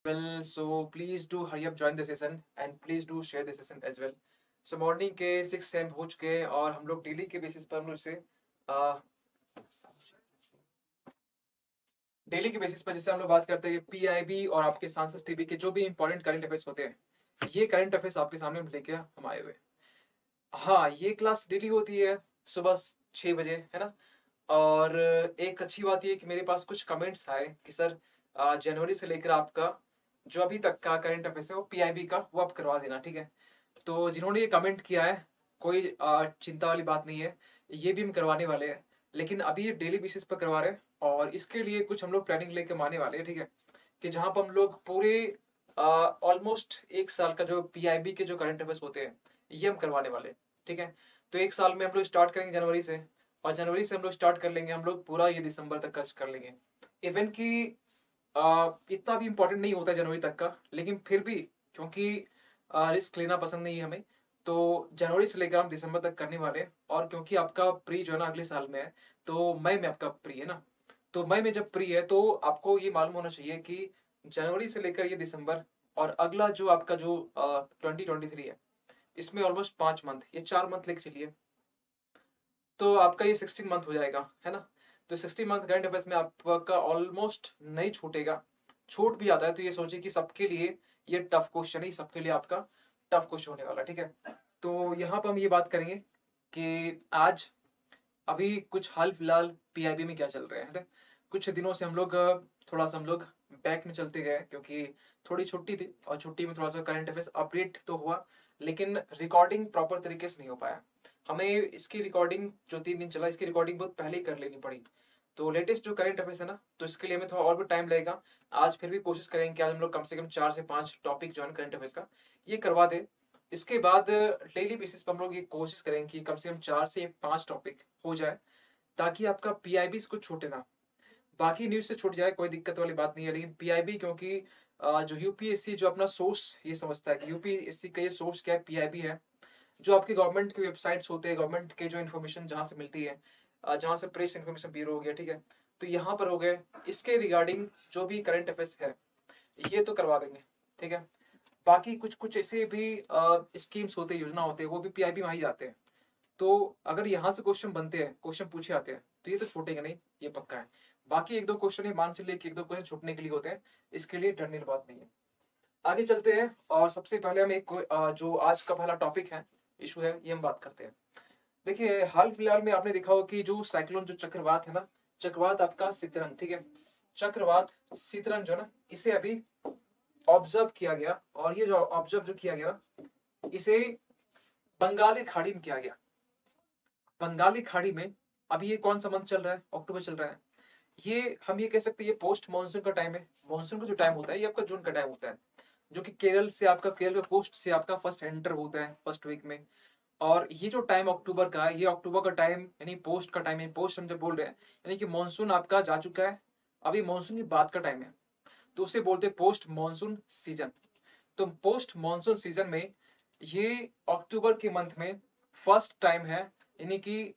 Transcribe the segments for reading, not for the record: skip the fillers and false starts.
Well, so please do hurry up join the session and please do share the session as well. So morning के 6 AM हो चुके हैं और हम लोग डेली के बेसिस पर हम लोग से डेली के बेसिस पर जैसे हम लोग बात करते हैं पीआईबी और आपके सांसद टीवी के जो भी इंपॉर्टेंट करंट अफेयर्स होते हैं, ये करंट अफेयर्स आपके सामने लेके हम आए हुए हैं। हाँ, ये क्लास डेली होती है सुबह 6 बजे, है ना। और एक अच्छी बात ये कि मेरे पास कुछ कमेंट्स आए कि सर जनवरी से लेकर आपका जो अभी तक का करंट अफेयर्स है वो पीआईबी का वो आप करवा देना, ठीक है। तो जिन्होंने ये कमेंट किया है, कोई चिंता वाली बात नहीं है, ये भी हम करवाने वाले हैं। लेकिन अभी ये डेली बेसिस पर करवा रहे हैं और इसके लिए कुछ हम लोग प्लानिंग लेके आने वाले हैं, ठीक है। कि जहाँ पर हम लोग पूरे ऑलमोस्ट 1 साल का जो पीआईबी के जो करंट अफेयर्स होते हैं ये हम करवाने वाले हैं, ठीक है। तो 1 साल में हम लोग स्टार्ट करेंगे जनवरी से, और जनवरी से हम लोग स्टार्ट कर लेंगे, हम लोग पूरा ये दिसंबर तक का कर लेंगे। इवन कि इतना भी इम्पोर्टेंट नहीं होता है जनवरी तक का, लेकिन फिर भी क्योंकि रिस्क लेना पसंद नहीं है हमें, तो जनवरी से लेकर हम दिसंबर तक करने वाले हैं। और क्योंकि आपका प्री जो है ना अगले साल में है, तो मई में आपका प्री है ना। तो मई में जब प्री है तो आपको ये मालूम होना चाहिए कि जनवरी से लेकर ये दिसंबर और अगला जो आपका जो 2023 है, इसमें ऑलमोस्ट 5 मंथ, ये 4 मंथ लेके चलिए, तो आपका ये 16 मंथ हो जाएगा, है ना। तो 16 मंथ करंट अफेयर्स में आपका ऑलमोस्ट नहीं छूटेगा। छूट भी आता है तो ये सोचिए कि सबके लिए ये टफ क्वेश्चन ही, सबके लिए आपका टफ क्वेश्चन होने वाला है, ठीक है। तो यहाँ पर हम ये बात करेंगे कि आज अभी कुछ हाल फिलहाल पीआईबी में क्या चल रहा है ना। कुछ दिनों से हम लोग थोड़ा सा हम लोग बैक में चलते गए क्योंकि थोड़ी छुट्टी थी और छुट्टी में थोड़ा सा करंट अफेयर्स अपडेट तो हुआ, लेकिन रिकॉर्डिंग प्रॉपर तरीके से नहीं हो पाया। हमें इसकी रिकॉर्डिंग जो 3 दिन चला, इसकी रिकॉर्डिंग बहुत पहले ही कर लेनी पड़ी। तो लेटेस्ट जो करंट अफेयर्स है ना, तो इसके लिए हमें थोड़ा और भी टाइम लगेगा। आज फिर भी कोशिश करेंगे कि आज हम लोग कम से कम 4 से 5 टॉपिक जो है करंट अफेयर्स का ये करवा दे। इसके बाद डेली बेसिस पर हम लोग ये कोशिश करेंगे कि कम से कम 4 से 5 टॉपिक हो जाए, ताकि आपका पीआईबी कुछ छूटे ना। बाकी न्यूज से छूट जाए कोई दिक्कत वाली बात नहीं है, लेकिन पीआईबी क्योंकि जो यूपीएससी जो अपना सोर्स ये समझता है कि यूपीएससी का ये सोर्स क्या है, पीआईबी है। जो आपके गवर्नमेंट के वेबसाइट्स होते हैं, गवर्नमेंट के जो इन्फॉर्मेशन जहाँ से मिलती है, जहाँ से प्रेस इन्फॉर्मेशन ब्यूरो हो गया, ठीक है। तो यहाँ पर हो गए, इसके रिगार्डिंग जो भी करंट अफेयर्स है ये तो करवा देंगे, ठीक है। बाकी कुछ कुछ ऐसे भी स्कीम्स होते हैं, योजना होते हैं, वो भी पीआईबी में ही जाते हैं। तो अगर यहाँ से क्वेश्चन बनते हैं, क्वेश्चन पूछे आते हैं, तो ये तो छूटेगा नहीं, ये पक्का है। बाकी एक दो क्वेश्चन है, मान चलिए कि एक दो क्वेश्चन छूटने के लिए होते हैं, इसके लिए डरने की बात नहीं है। आगे चलते हैं और सबसे पहले हम एक जो आज का पहला टॉपिक है, इशू है, ये हम बात करते हैं। देखिए हाल फिलहाल में आपने देखा होगा कि जो साइक्लोन जो चक्रवात है ना, चक्रवात आपका सितरन, ठीक है। चक्रवात सितरन जो है ना, इसे अभी ऑब्जर्व किया गया, और ये जो ऑब्जर्व जो किया गया ना, इसे बंगाली खाड़ी में किया गया। बंगाली खाड़ी में अभी ये कौन सा मंथ चल रहा है, अक्टूबर चल रहा है। ये हम ये कह सकते हैं ये पोस्ट मानसून का टाइम है। मानसून का जो टाइम होता है ये आपका जून का टाइम होता है, जो कि केरल से आपका, केरल के कोस्ट से आपका फर्स्ट एंटर होता है फर्स्ट वीक में। और ये जो टाइम अक्टूबर का है, ये अक्टूबर का टाइम यानी पोस्ट का टाइम है। पोस्ट हम जब बोल रहे हैं यानी कि मानसून आपका जा चुका है, अभी मानसून की बात का टाइम है, तो उसे बोलते हैं पोस्ट मानसून सीजन। तो पोस्ट मानसून सीजन में ये अक्टूबर के मंथ में फर्स्ट टाइम है, यानी कि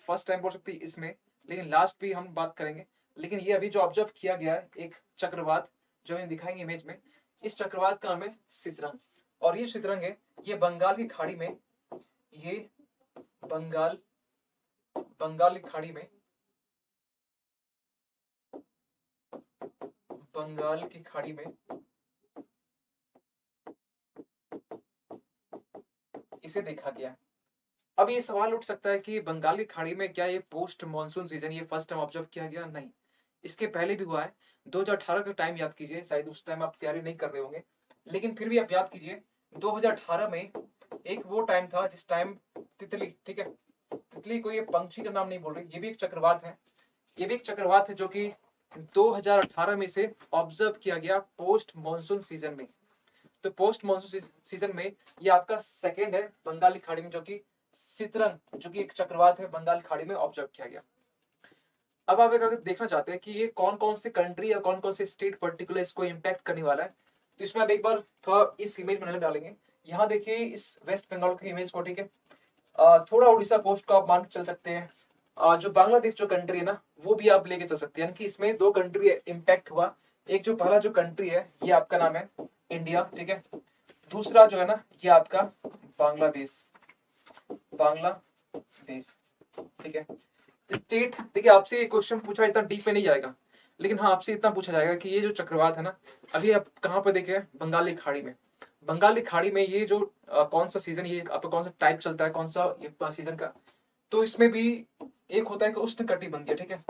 फर्स्ट टाइम बोल सकते हैं इसमें, लेकिन लास्ट भी हम बात करेंगे। लेकिन ये अभी जो ऑब्जर्व किया गया है एक चक्रवात, जो हमें दिखाएंगे इमेज में, इस चक्रवात का नाम है सितरंग। और ये सितरंग है, ये बंगाल की खाड़ी में, ये बंगाल बंगाल की खाड़ी में, बंगाल की खाड़ी में इसे देखा गया। अब ये सवाल उठ सकता है कि बंगाली खाड़ी में क्या ये पोस्ट मानसून सीजन ये फर्स्ट टाइम ऑब्जर्व किया गया? नहीं, इसके पहले भी हुआ है। 2018 का टाइम याद कीजिए, शायद उस टाइम आप तैयारी नहीं कर रहे होंगे, लेकिन फिर भी आप याद कीजिए 2018 में एक वो टाइम था जिस टाइम तितली, ठीक है, तितली को, ये पंछी का नाम नहीं बोल रही, ये भी एक चक्रवात है। ये भी एक चक्रवात है जो कि 2018 में से ऑब्जर्व किया गया पोस्ट मानसून सीजन में। तो पोस्ट मानसून सीजन में ये आपका सेकेंड है बंगाली खाड़ी में, जो कि सितरन, जो कि एक चक्रवात है, बंगाल खाड़ी में ऑब्जर्व किया गया। अब आप अगर देखना चाहते हैं कि ये कौन कौन से कंट्री या कौन कौन से स्टेट पर्टिकुलर इसको इम्पैक्ट करने वाला है, तो इसमें आप एक बार थोड़ा इस इमेज में नजर डालेंगे। यहाँ देखिए इस वेस्ट बंगाल की इमेज को, ठीक है। थोड़ा उड़ीसा कोस्ट को आप मान के चल सकते हैं। जो बांग्लादेश जो कंट्री है ना, वो भी आप लेके चल सकते हैं, यानी कि इसमें दो कंट्री इम्पैक्ट हुआ, एक जो पहला जो कंट्री है ये आपका नाम है इंडिया, ठीक है। दूसरा जो है ना ये आपका बांग्लादेश, बांग्लादेश, ठीक है। स्टेट, देखिए आपसे ये क्वेश्चन पूछा, इतना डीप में नहीं जाएगा, लेकिन हाँ आपसे इतना पूछा जाएगा कि ये जो चक्रवात है ना, अभी आप कहाँ पर देखे, बंगाली खाड़ी में। बंगाली खाड़ी में ये जो कौन सा सीजन, ये आपका कौन सा टाइप चलता है, कौन सा ये सीजन का, तो इसमें भी एक होता है कि उष्णकटिबंधीय, ठीक है।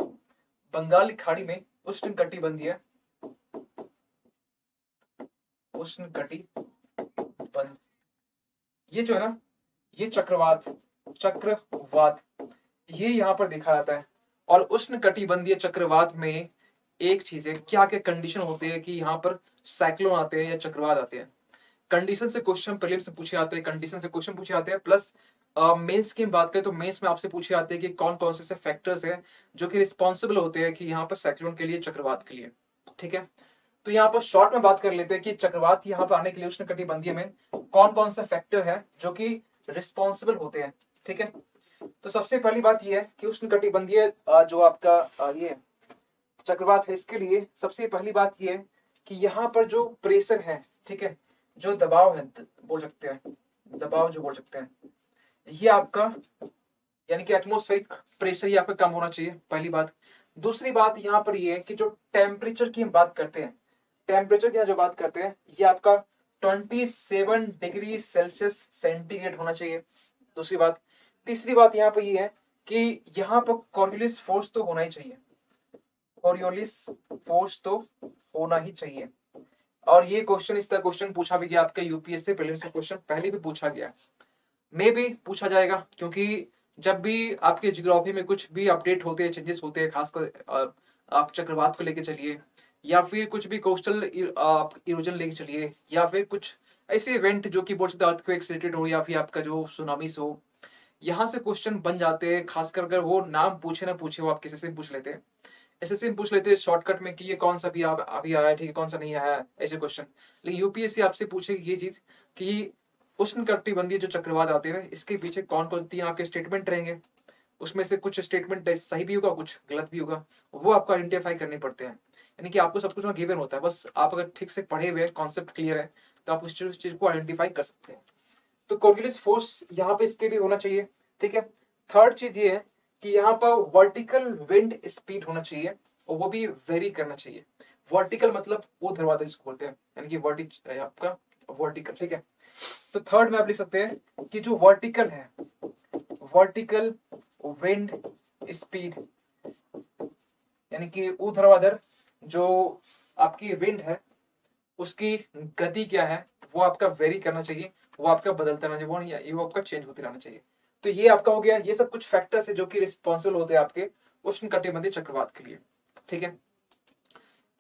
बंगाली खाड़ी में उष्णकटिबंधीय, उष्णकटिबंध, ये जो है ना ये चक्रवात, चक्रवात ये यहाँ पर देखा जाता है। और उष्णकटिबंधीय चक्रवात में एक चीज है, क्या क्या कंडीशन होते हैं कि यहाँ पर साइक्लोन आते हैं या चक्रवात आते हैं। कंडीशन से क्वेश्चन प्रीलिम्स से पूछे जाते हैं, कंडीशन से क्वेश्चन पूछे जाते हैं, प्लस मेंस की बात करें तो मेंस में आपसे पूछे जाते हैं कि कौन कौन से फैक्टर्स हैं जो कि रिस्पॉन्सिबल होते हैं कि यहाँ पर साइक्लोन के लिए, चक्रवात के लिए, ठीक है। तो यहाँ पर शॉर्ट में बात कर लेते हैं कि चक्रवात यहाँ पर आने के लिए उष्णकटिबंधीय में कौन कौन सा फैक्टर है जो कि रिस्पॉन्सिबल होते हैं, ठीक है। तो सबसे पहली बात यह है कि उष्णकटिबंधीय जो आपका ये चक्रवात है, इसके लिए सबसे पहली बात यह है कि यहाँ पर जो प्रेशर है, ठीक है, जो दबाव है बोल सकते हैं, दबाव जो बोल सकते हैं, ये आपका यानी कि एटमॉस्फेरिक प्रेशर ही आपका कम होना चाहिए, पहली बात। दूसरी बात यहाँ पर ये है कि जो टेम्परेचर की हम बात करते हैं, टेम्परेचर की जो बात करते हैं ये आपका 27 डिग्री सेल्सियस सेंटीग्रेड होना चाहिए, दूसरी बात। तीसरी बात यहाँ पर ये है कि यहाँ पर कॉरियोलिस फोर्स तो होना ही चाहिए, कॉरियोलिस फोर्स तो होना ही चाहिए। और ये क्वेश्चन, इस तरह क्वेश्चन पूछा भी गया आपका यूपीएससी प्रीलिम्स में, क्वेश्चन पहले भी पूछा गया, मे भी पूछा जाएगा, क्योंकि जब भी आपके जियोग्राफी में कुछ भी अपडेट होते हैं, चेंजेस होते हैं, खासकर आप चक्रवात को लेके चलिए, या फिर कुछ भी कोस्टल इरोजन लेके चलिए, या फिर कुछ ऐसे इवेंट जो कि बोल सकते अर्थक्वेक से रिलेटेड हो, या फिर आपका जो सुनामीस हो, यहाँ से क्वेश्चन बन जाते हैं। खासकर अगर वो नाम पूछे ना पूछे, वो आप किसी से पूछ लेते हैं, ऐसे से पूछ लेते हैं शॉर्टकट में कि ये कौन सा भी अभी आया, ठीक है, कौन सा नहीं आया, ऐसे क्वेश्चन। लेकिन यूपीएससी आपसे पूछेगी ये चीज कि उष्णकटिबंधीय जो चक्रवात आते हैं इसके पीछे कौन कौन तीन आपके स्टेटमेंट रहेंगे, उसमें से कुछ स्टेटमेंट सही भी होगा, कुछ गलत भी होगा, वो आपको आइडेंटिफाई करने पड़ते हैं। यानी कि आपको सब कुछ वहाँ गिवन होता है, बस आप अगर ठीक से पढ़े हुए, कॉन्सेप्ट क्लियर है, तो आप उस चीज को आइडेंटिफाई कर सकते हैं। तो कॉर्डियलिस फोर्स यहाँ पे इसके लिए होना चाहिए, ठीक है। थर्ड चीज ये है कि यहाँ पर वर्टिकल विंड स्पीड होना चाहिए, और वो भी वेरी करना चाहिए। वर्टिकल मतलब ऊर्ध्वाधर जिसको बोलते हैं, यानी कि आपका वर्टिकल, ठीक है। तो थर्ड में आप लिख सकते हैं कि जो वर्टिकल है, वर्टिकल विंड स्पीड, यानी कि ऊर्ध्वाधर जो आपकी विंड है उसकी गति क्या है, वो आपका वेरी करना चाहिए, वो आपका बदलता रहना चाहिए, वो आपका चेंज होते रहना चाहिए। तो ये आपका हो गया, ये सब कुछ फैक्टर्स है जो कि रिस्पॉन्सिबल होते हैं आपके उष्णकटिबंधीय चक्रवात के लिए, ठीक है।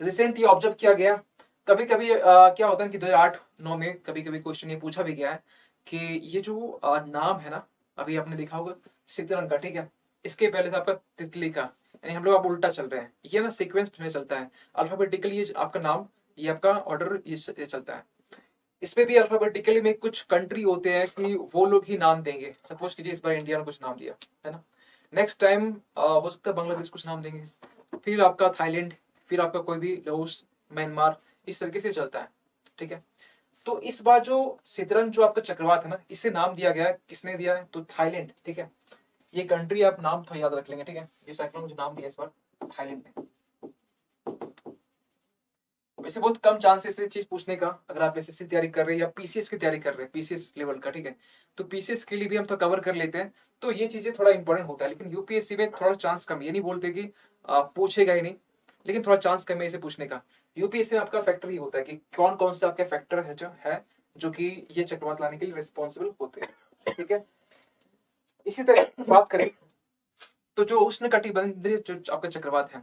रिसेंट ये ऑब्जर्व किया गया, कभी कभी क्या होता है कि 2008-9 में कभी कभी क्वेश्चन ये पूछा भी गया है कि ये जो नाम है ना, अभी आपने देखा होगा सितरन का, ठीक है, इसके पहले था आपका तितली का, यानी हम लोग आप उल्टा चल रहे हैं, ये ना सीक्वेंस में चलता है अल्फाबेटिकली, ये आपका नाम, ये आपका ऑर्डर ये चलता है। इसमें भी अल्फाबेटिकली में कुछ कंट्री होते हैं कि वो लोग ही नाम देंगे, सपोज कीजिए इस बार इंडिया ने कुछ नाम दिया है ना, नेक्स्ट टाइम हो सकता है बांग्लादेश कुछ नाम देंगे, फिर आपका थाईलैंड, फिर आपका कोई भी लाओस, म्यांमार, इस तरीके से चलता है, ठीक है। तो इस बार जो सितरन जो आपका चक्रवात है ना, इसे नाम दिया गया है, किसने दिया है, तो थाईलैंड, ठीक है। ये कंट्री आप नाम तो याद रख लेंगे, ठीक है, ये साइक्लोन मुझे नाम दिया इस बार थाईलैंड ने। वैसे बहुत कम चांसेस है चीज पूछने का, अगर आप एसएससी तैयारी कर रहे हैं या पीसीएस की तैयारी कर रहे हैं, पीसीएस लेवल का, ठीक है, तो पीसीएस के लिए भी हम तो कवर कर लेते हैं, तो ये चीजें थोड़ा इंपॉर्टेंट होता है। लेकिन यूपीएससी में थोड़ा चांस कम, ये नहीं बोलते कि पूछेगा ही नहीं, लेकिन थोड़ा चांस कम है इसे पूछने का। यूपीएससी में आपका फैक्टर ही होता है कि कौन कौन से आपके फैक्टर है जो कि ये चक्रवात लाने के लिए रिस्पॉन्सिबल होते हैं, ठीक है। इसी तरह बात करें तो जो उष्णकटिबंधीय जो आपका चक्रवात है,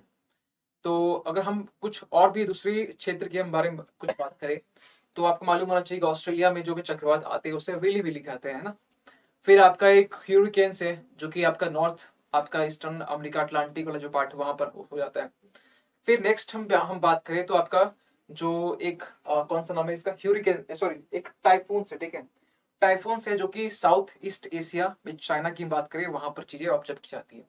तो अगर हम कुछ और भी दूसरी क्षेत्र के हम बारे में कुछ बात करें, तो आपको मालूम होना चाहिए कि ऑस्ट्रेलिया में जो भी चक्रवात आते हैं उसे वेली वेली कहते हैं ना। फिर आपका एक ह्यूरिकेन्स है जो कि आपका नॉर्थ, आपका ईस्टर्न अमेरिका अटलांटिक वाला जो पार्ट वहां पर हो जाता है। फिर नेक्स्ट हम बात करें तो आपका जो एक कौन सा नाम है इसका, ह्यूरिकेन, सॉरी, एक टाइफून से, ठीक है, टाइफून से जो कि साउथ ईस्ट एशिया में चाइना की बात करें वहां पर चीजें ऑब्जर्व की जाती है।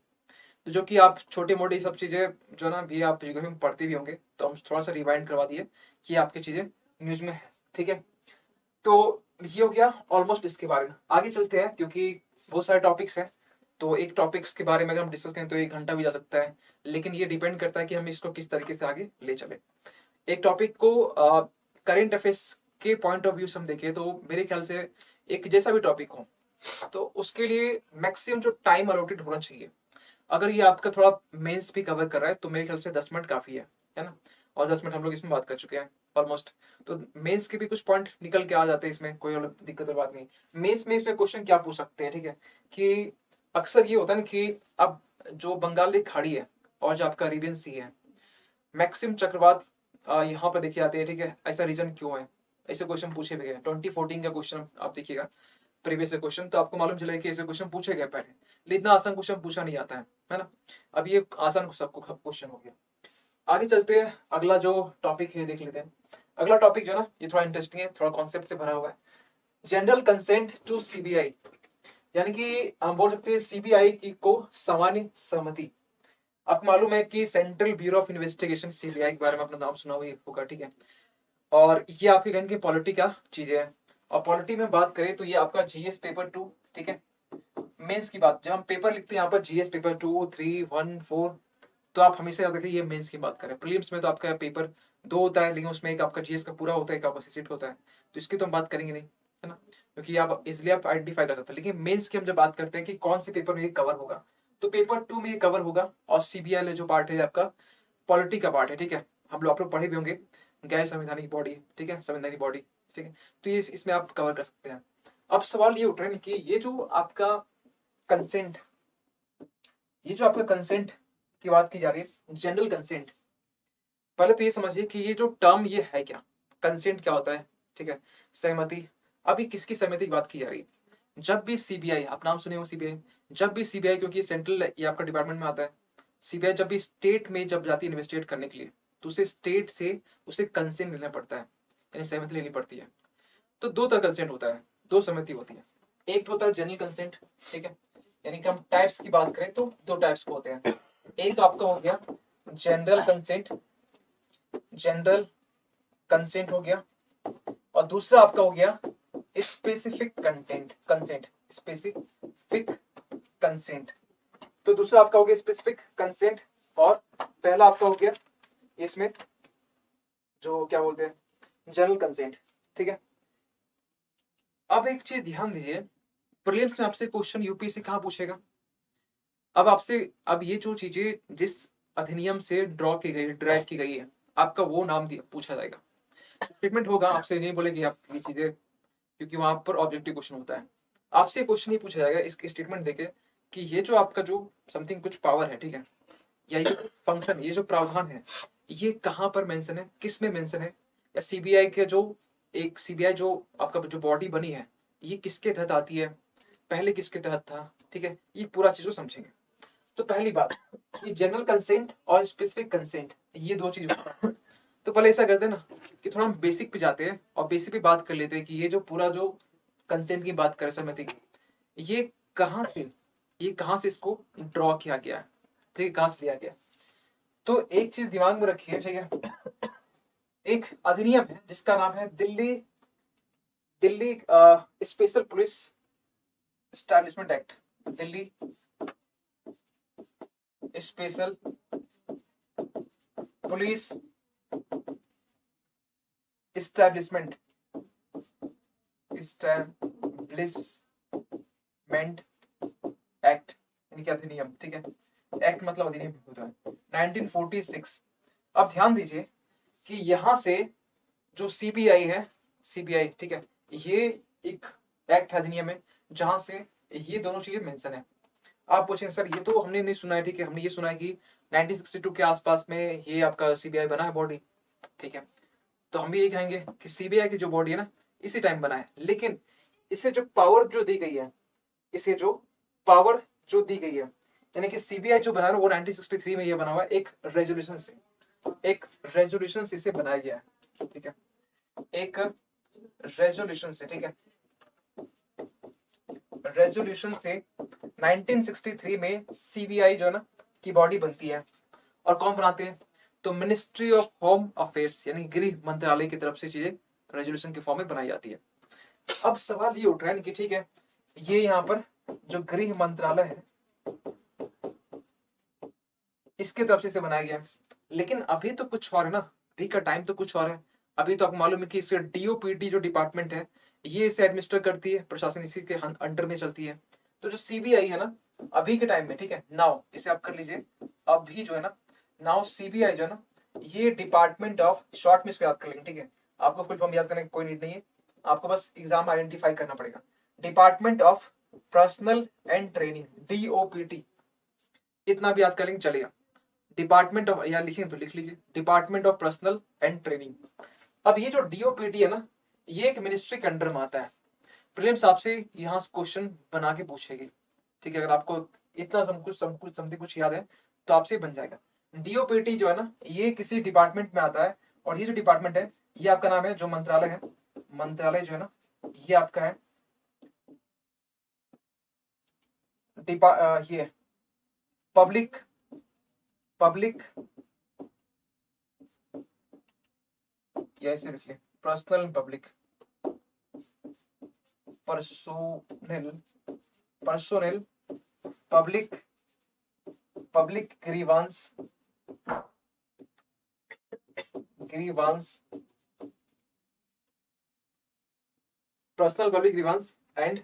तो जो कि आप छोटे मोटे सब चीजें जो ना भी आप जियोग्राफी में पढ़ते भी होंगे, तो हम थोड़ा सा रिवाइंड करवा दिए कि आपकी चीजें न्यूज में है। ठीक है, तो ये हो गया ऑलमोस्ट इसके बारे में। आगे चलते हैं क्योंकि बहुत सारे टॉपिक्स हैं, तो एक टॉपिक्स के बारे में अगर हम डिस्कस करें तो 1 घंटा भी जा सकता है, लेकिन ये डिपेंड करता है कि हम इसको किस तरीके से आगे ले चले। एक टॉपिक को करेंट अफेयर्स के पॉइंट ऑफ व्यू से हम देखें तो मेरे ख्याल से एक जैसा भी टॉपिक हो तो उसके लिए मैक्सिमम जो टाइम अलॉटेड होना चाहिए, अगर ये आपका थोड़ा मेंस भी कवर कर रहा है तो मेरे ख्याल से 10 मिनट काफी है ना। और 10 मिनट हम लोग इसमें बात कर चुके हैं ऑलमोस्ट। तो मेंस के भी कुछ पॉइंट निकल के आ जाते हैं इसमें, कोई अलग दिक्कत की बात नहीं। मेंस में इसमें क्वेश्चन क्या पूछ सकते हैं, ठीक है, कि अक्सर ये होता है ना कि अब जो बंगाल की खाड़ी है और जो आपका अरेबियन सी है, मैक्सिमम चक्रवात यहाँ पर देखे जाते हैं, ठीक है। ऐसा रीजन क्यों है, ऐसे क्वेश्चन पूछे भी गए। 2014 का क्वेश्चन आप देखिएगा, प्रीवियस क्वेश्चन, तो आपको मालूम चलेगा कि ऐसे क्वेश्चन पूछे गए पहले, लेकिन इतना आसान क्वेश्चन पूछा नहीं जाता है ना। अब ये आसान सबको क्वेश्चन हो गया। आगे चलते हैं, अगला जो टॉपिक है देख लेते हैं। अगला टॉपिक जो ना ये थोड़ा इंटरेस्टिंग है, थोड़ा कॉन्सेप्ट से भरा हुआ है। जनरल कंसेंट टू सीबीआई, यानी कि हम बोल सकते हैं सीबीआई की को सामान्य सहमति। आपको मालूम है कि central bureau of investigation CBI के बारे में अपना नाम सुना हुआ होगा, ठीक है। और ये आपके गण के पॉलिटी का चीजें है। और पॉलिटी में बात करें तो ये आपका जीएस पेपर 2, ठीक है। मेंस की बात, जब हम पेपर लिखते हैं यहाँ पर जीएस पेपर 2, 3, 1, 4, तो आप हमेशा याद रखिए ये मेंस की बात करें। प्रीलिम्स में तो आपका पेपर 2 होता है, लेकिन उसमें एक आपका जीएस का पूरा होता है, एक आपका सीसीट होता है, तो इसकी तो हम बात करेंगे नहीं, है ना, क्योंकि आप इजिली आप आइडेंटिफाई कर सकते हैं। लेकिन मेंस की हम जब बात करते हैं कि कौन से पेपर में ये कवर होगा, तो पेपर 2 में ये कवर होगा। और सीबीआई जो पार्ट है आपका पॉलिटी का पार्ट है, ठीक है। हम लोग आप लोग पढ़े भी होंगे, गैर संवैधानिक बॉडी, ठीक है, संवैधानिक बॉडी, ठीक है। तो ये इसमें आप कवर कर सकते हैं। अब सवाल ये उठ रहा है कि ये जो आपका कंसेंट, ये जो आपका कंसेंट की बात की जा रही है, जनरल कंसेंट, पहले तो ये समझिए कि ये जो टर्म ये है क्या, कंसेंट क्या होता है, ठीक है, सहमति। अभी किसकी सहमति की बात की जा रही है? जब भी सीबीआई, आप नाम सुने हो सीबीआई, जब भी सीबीआई, क्योंकि सेंट्रल ये आपका डिपार्टमेंट में आता है, सीबीआई जब भी स्टेट में जब जाती है इन्वेस्टिगेट करने के लिए, तो उसे स्टेट से उसे कंसेंट लेना पड़ता है, यानी सहमति लेनी पड़ती है। तो दो तरह कंसेंट होता है, दो सहमति होती है। एक तो होता है जनरल कंसेंट, ठीक है, यानी कि हम टाइप्स की बात करें तो दो टाइप्स के होते हैं। एक तो आपका हो गया जनरल कंसेंट, जनरल कंसेंट हो गया, और दूसरा आपका हो गया specific content consent, specific consent. तो दूसरा आपका हो गया स्पेसिफिक कंसेंट, और पहला आपका हो गया इसमें जो क्या बोलते हैं जनरल कंसेंट, ठीक है। अब एक चीज ध्यान दीजिए, प्रीलिम्स में आपसे क्वेश्चन यूपीएससी कहाँ पूछेगा? अब आपसे, अब ये जो चीजें जिस अधिनियम से ड्रॉ की गई, ड्राइव की गई है, आपका वो नाम दिया पूछा जाएगा। स्टेटमेंट होगा, आपसे नहीं बोलेगी आप ये चीजें, क्योंकि वहां पर ऑब्जेक्टिव क्वेश्चन होता है। आपसे क्वेश्चन नहीं पूछा जाएगा इस स्टेटमेंट देके कि ये जो आपका जो समथिंग कुछ पावर है, ठीक है, या ये फंक्शन, ये जो प्रावधान है, ये कहाँ पर मेंशन है, किस में मेंशन है, या सीबीआई के जो एक सीबीआई जो आपका जो बॉडी बनी है, ये किसके तहत आती है, पहले किसके तहत था, ठीक है, ये पूरा चीज को समझेंगे। तो पहली बात, ये जनरल कंसेंट और स्पेसिफिक कंसेंट, ये दो चीज होता है। तो पहले ऐसा करते हैं ना कि थोड़ा हम बेसिक पे जाते हैं और बेसिक पे बात कर लेते हैं कि ये जो पूरा जो कंसेंट की बात करें, सहमति की, ये कहाँ से, ये कहाँ से इसको ड्रॉ किया गया है, ठीक है, कहाँ से लिया गया। तो एक चीज दिमाग में रखिए, ठीक है, एक अधिनियम है जिसका नाम है Delhi Delhi special police establishment act, Delhi special police establishment act, यानी कि अधिनियम, ठीक है। एक्ट मतलब अधिनियम होता है, 1946। अब ध्यान दीजिए कि यहां से जो सीबीआई है, सीबीआई, ठीक है, ये एक एक्ट अधिनियम है जहां से ये दोनों चीजें मेंशन है। आप पूछेंगे सर ये तो हमने नहीं सुना है, ठीक है, हमने ये सुना है कि 1962 के आसपास में ये आपका सीबीआई बना है बॉडी, ठीक है। तो हम भी यही कहेंगे कि सीबीआई की जो बॉडी है ना इसी टाइम बना है, लेकिन इसे जो पावर जो दी गई है, इसे जो पावर जो दी गई है, यानी कि सीबीआई जो बना है वो 1963 में ये बना हुआ है एक रेजोल्यूशन से, एक रेजोल्यूशन से इसे बनाया गया है, ठीक है, एक रेजोल्यूशन से, ठीक है, रेजोल्यूशन से 1963 में सीबीआई जो है ना की बॉडी बनती है। और कौन बनाते हैं? तो मिनिस्ट्री ऑफ होम अफेयर्स यानी गृह मंत्रालय की तरफ से चीजें रेजोल्यूशन के फॉर्म में बनाई जाती है। अब सवाल ये उठ रहा है कि ठीक है, ये यहाँ पर जो गृह मंत्रालय है इसके तरफ से इसे बनाया गया है, लेकिन अभी तो कुछ और है ना, अभी का टाइम तो कुछ और है। अभी तो आपको मालूम है कि इससे डीओपीटी जो डिपार्टमेंट है ये इसे एडमिनिस्टर करती है, प्रशासन इसी के अंडर में चलती है। तो जो सीबीआई है ना अभी के टाइम में, ठीक है, नाउ इसे आप कर लीजिए, अभी जो है ना, नाउ सीबीआई जो है ना ये डिपार्टमेंट ऑफ, शॉर्ट में इसको याद कर लेंगे, ठीक है, आपको फुल फॉर्म याद करने की कोई नीड नहीं है, आपको बस एग्जाम आइडेंटिफाई करना पड़ेगा। Department of personal and training, DOPT, इतना भी याद कर लेंगे चलेगा। डिपार्टमेंट ऑफ, या लिखेंगे तो लिख लीजिए, department of personal and training. अब ये जो डीओपीटी है ना ये एक मिनिस्ट्री के अंडर में आता है। प्रीलिम्स आपसे यहाँ क्वेश्चन बना के पूछेगी, ठीक है, अगर आपको इतना समथिंग कुछ याद है तो आपसे बन जाएगा। डीओपीटी जो है ना ये किसी डिपार्टमेंट में आता है, और ये जो डिपार्टमेंट है ये आपका नाम है, जो मंत्रालय है, मंत्रालय जो है ना ये आपका है ये पब्लिक पब्लिक या इसे लिख ले personnel public personnel personnel public public grievance personnel public grievance and,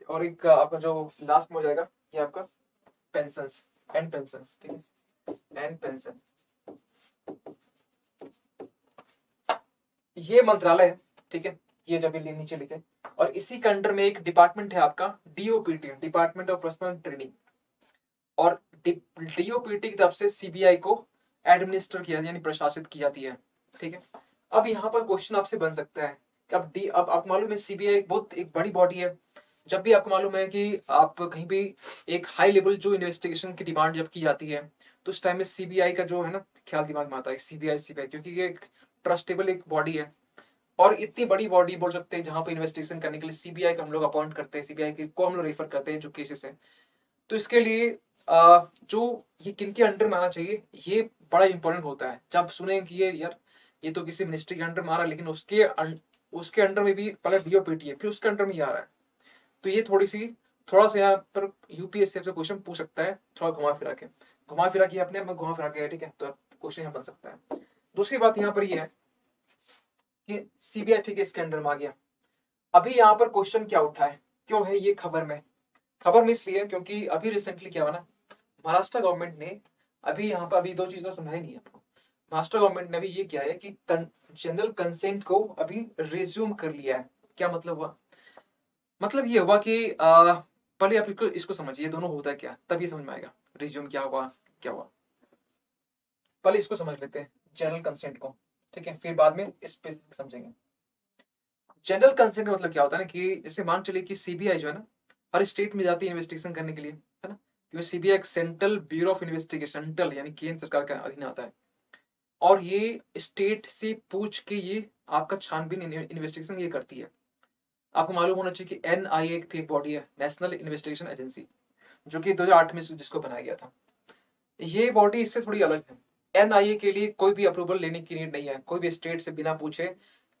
और एक आपका जो लास्ट में हो जाएगा ये आपका पेंशंस एंड पेंशंस, ठीक है, एंड पेंशन। ये मंत्रालय है, ठीक है, ये जब नीचे लिखे, और इसी के अंडर में एक डिपार्टमेंट है आपका DOPT, department of personal training, और डीओपीटी की तरफ से सीबीआई को एडमिनिस्टर किया यानी प्रशासित की जाती है, ठीक है। अब यहाँ पर क्वेश्चन आपसे बन सकता है कि अब आपको मालूम है सीबीआई बहुत एक बड़ी बॉडी है। जब भी आपको मालूम है कि आप कहीं भी एक हाई लेवल जो इन्वेस्टिगेशन की डिमांड जब की जाती है तो उस टाइम में सीबीआई का जो है ना ख्याल दिमाग में आता है, सीबीआई, क्योंकि ये एक ट्रस्टेबल एक बॉडी है, और इतनी बड़ी बॉडी बोल सकते हैं जहां पर इन्वेस्टिगेशन करने के लिए सीबीआई को हम लोग अपॉइंट करते हैं, सीबीआई को हम लोग रेफर करते हैं जो केसेस है। तो इसके लिए जो ये किनके अंडर में आना चाहिए ये बड़ा इंपॉर्टेंट होता है। जब सुने कि ये यार ये तो किसी मिनिस्ट्री के अंडर में आ रहा है, लेकिन उसके अंडर में भी पहले डीओपीटी है फिर उसके अंडर में ही आ रहा है, तो ये थोड़ा सा यहाँ पर यूपीएससी से क्वेश्चन पूछ सकता है, थोड़ा घुमा फिरा के अपने आप में घुमा फिरा के, ठीक है, तो क्वेश्चन यहाँ बन सकता है। दूसरी बात यहाँ पर ये है कि सीबीआई, ठीक है, इसके अंडर में आ गया। अभी यहाँ पर क्वेश्चन क्या उठा है, क्यों है ये खबर में इसलिए क्योंकि अभी रिसेंटली क्या हुआ ना, महाराष्ट्र गवर्नमेंट ने अभी यहाँ पर, अभी दो चीजों समझाई नहीं आपको, महाराष्ट्र गवर्नमेंट ने अभी ये किया है कि जनरल कंसेंट को अभी रिज्यूम कर लिया है। क्या मतलब हुआ? मतलब ये हुआ कि पहले आप इसको समझिए दोनों होता है क्या, तब ये समझ में आएगा रिज्यूम क्या हुआ। पहले इसको समझ लेते हैं जनरल कंसेंट को, ठीक है, फिर बाद में इस पे समझेंगे। जनरल कंसेंट का मतलब क्या होता है ना कि जैसे मान चलिए कि सीबीआई जो है ना हर स्टेट में जाती है इन्वेस्टिगेशन करने के लिए, है ना, क्योंकि सीबीआई एक central bureau of investigation, central यानी केंद्र सरकार का अधीन आता है, और ये स्टेट से पूछ के ये आपका छानबीन इन्वेस्टिगेशन ये करती है। आपको मालूम होना चाहिए कि एनआईए एक बॉडी है, नेशनल इन्वेस्टिगेशन एजेंसी, जो कि 2008 में जिसको बनाया गया था। ये बॉडी इससे थोड़ी अलग है। एनआईए के लिए कोई भी अप्रूवल लेने की नीड नहीं है, कोई भी स्टेट से बिना पूछे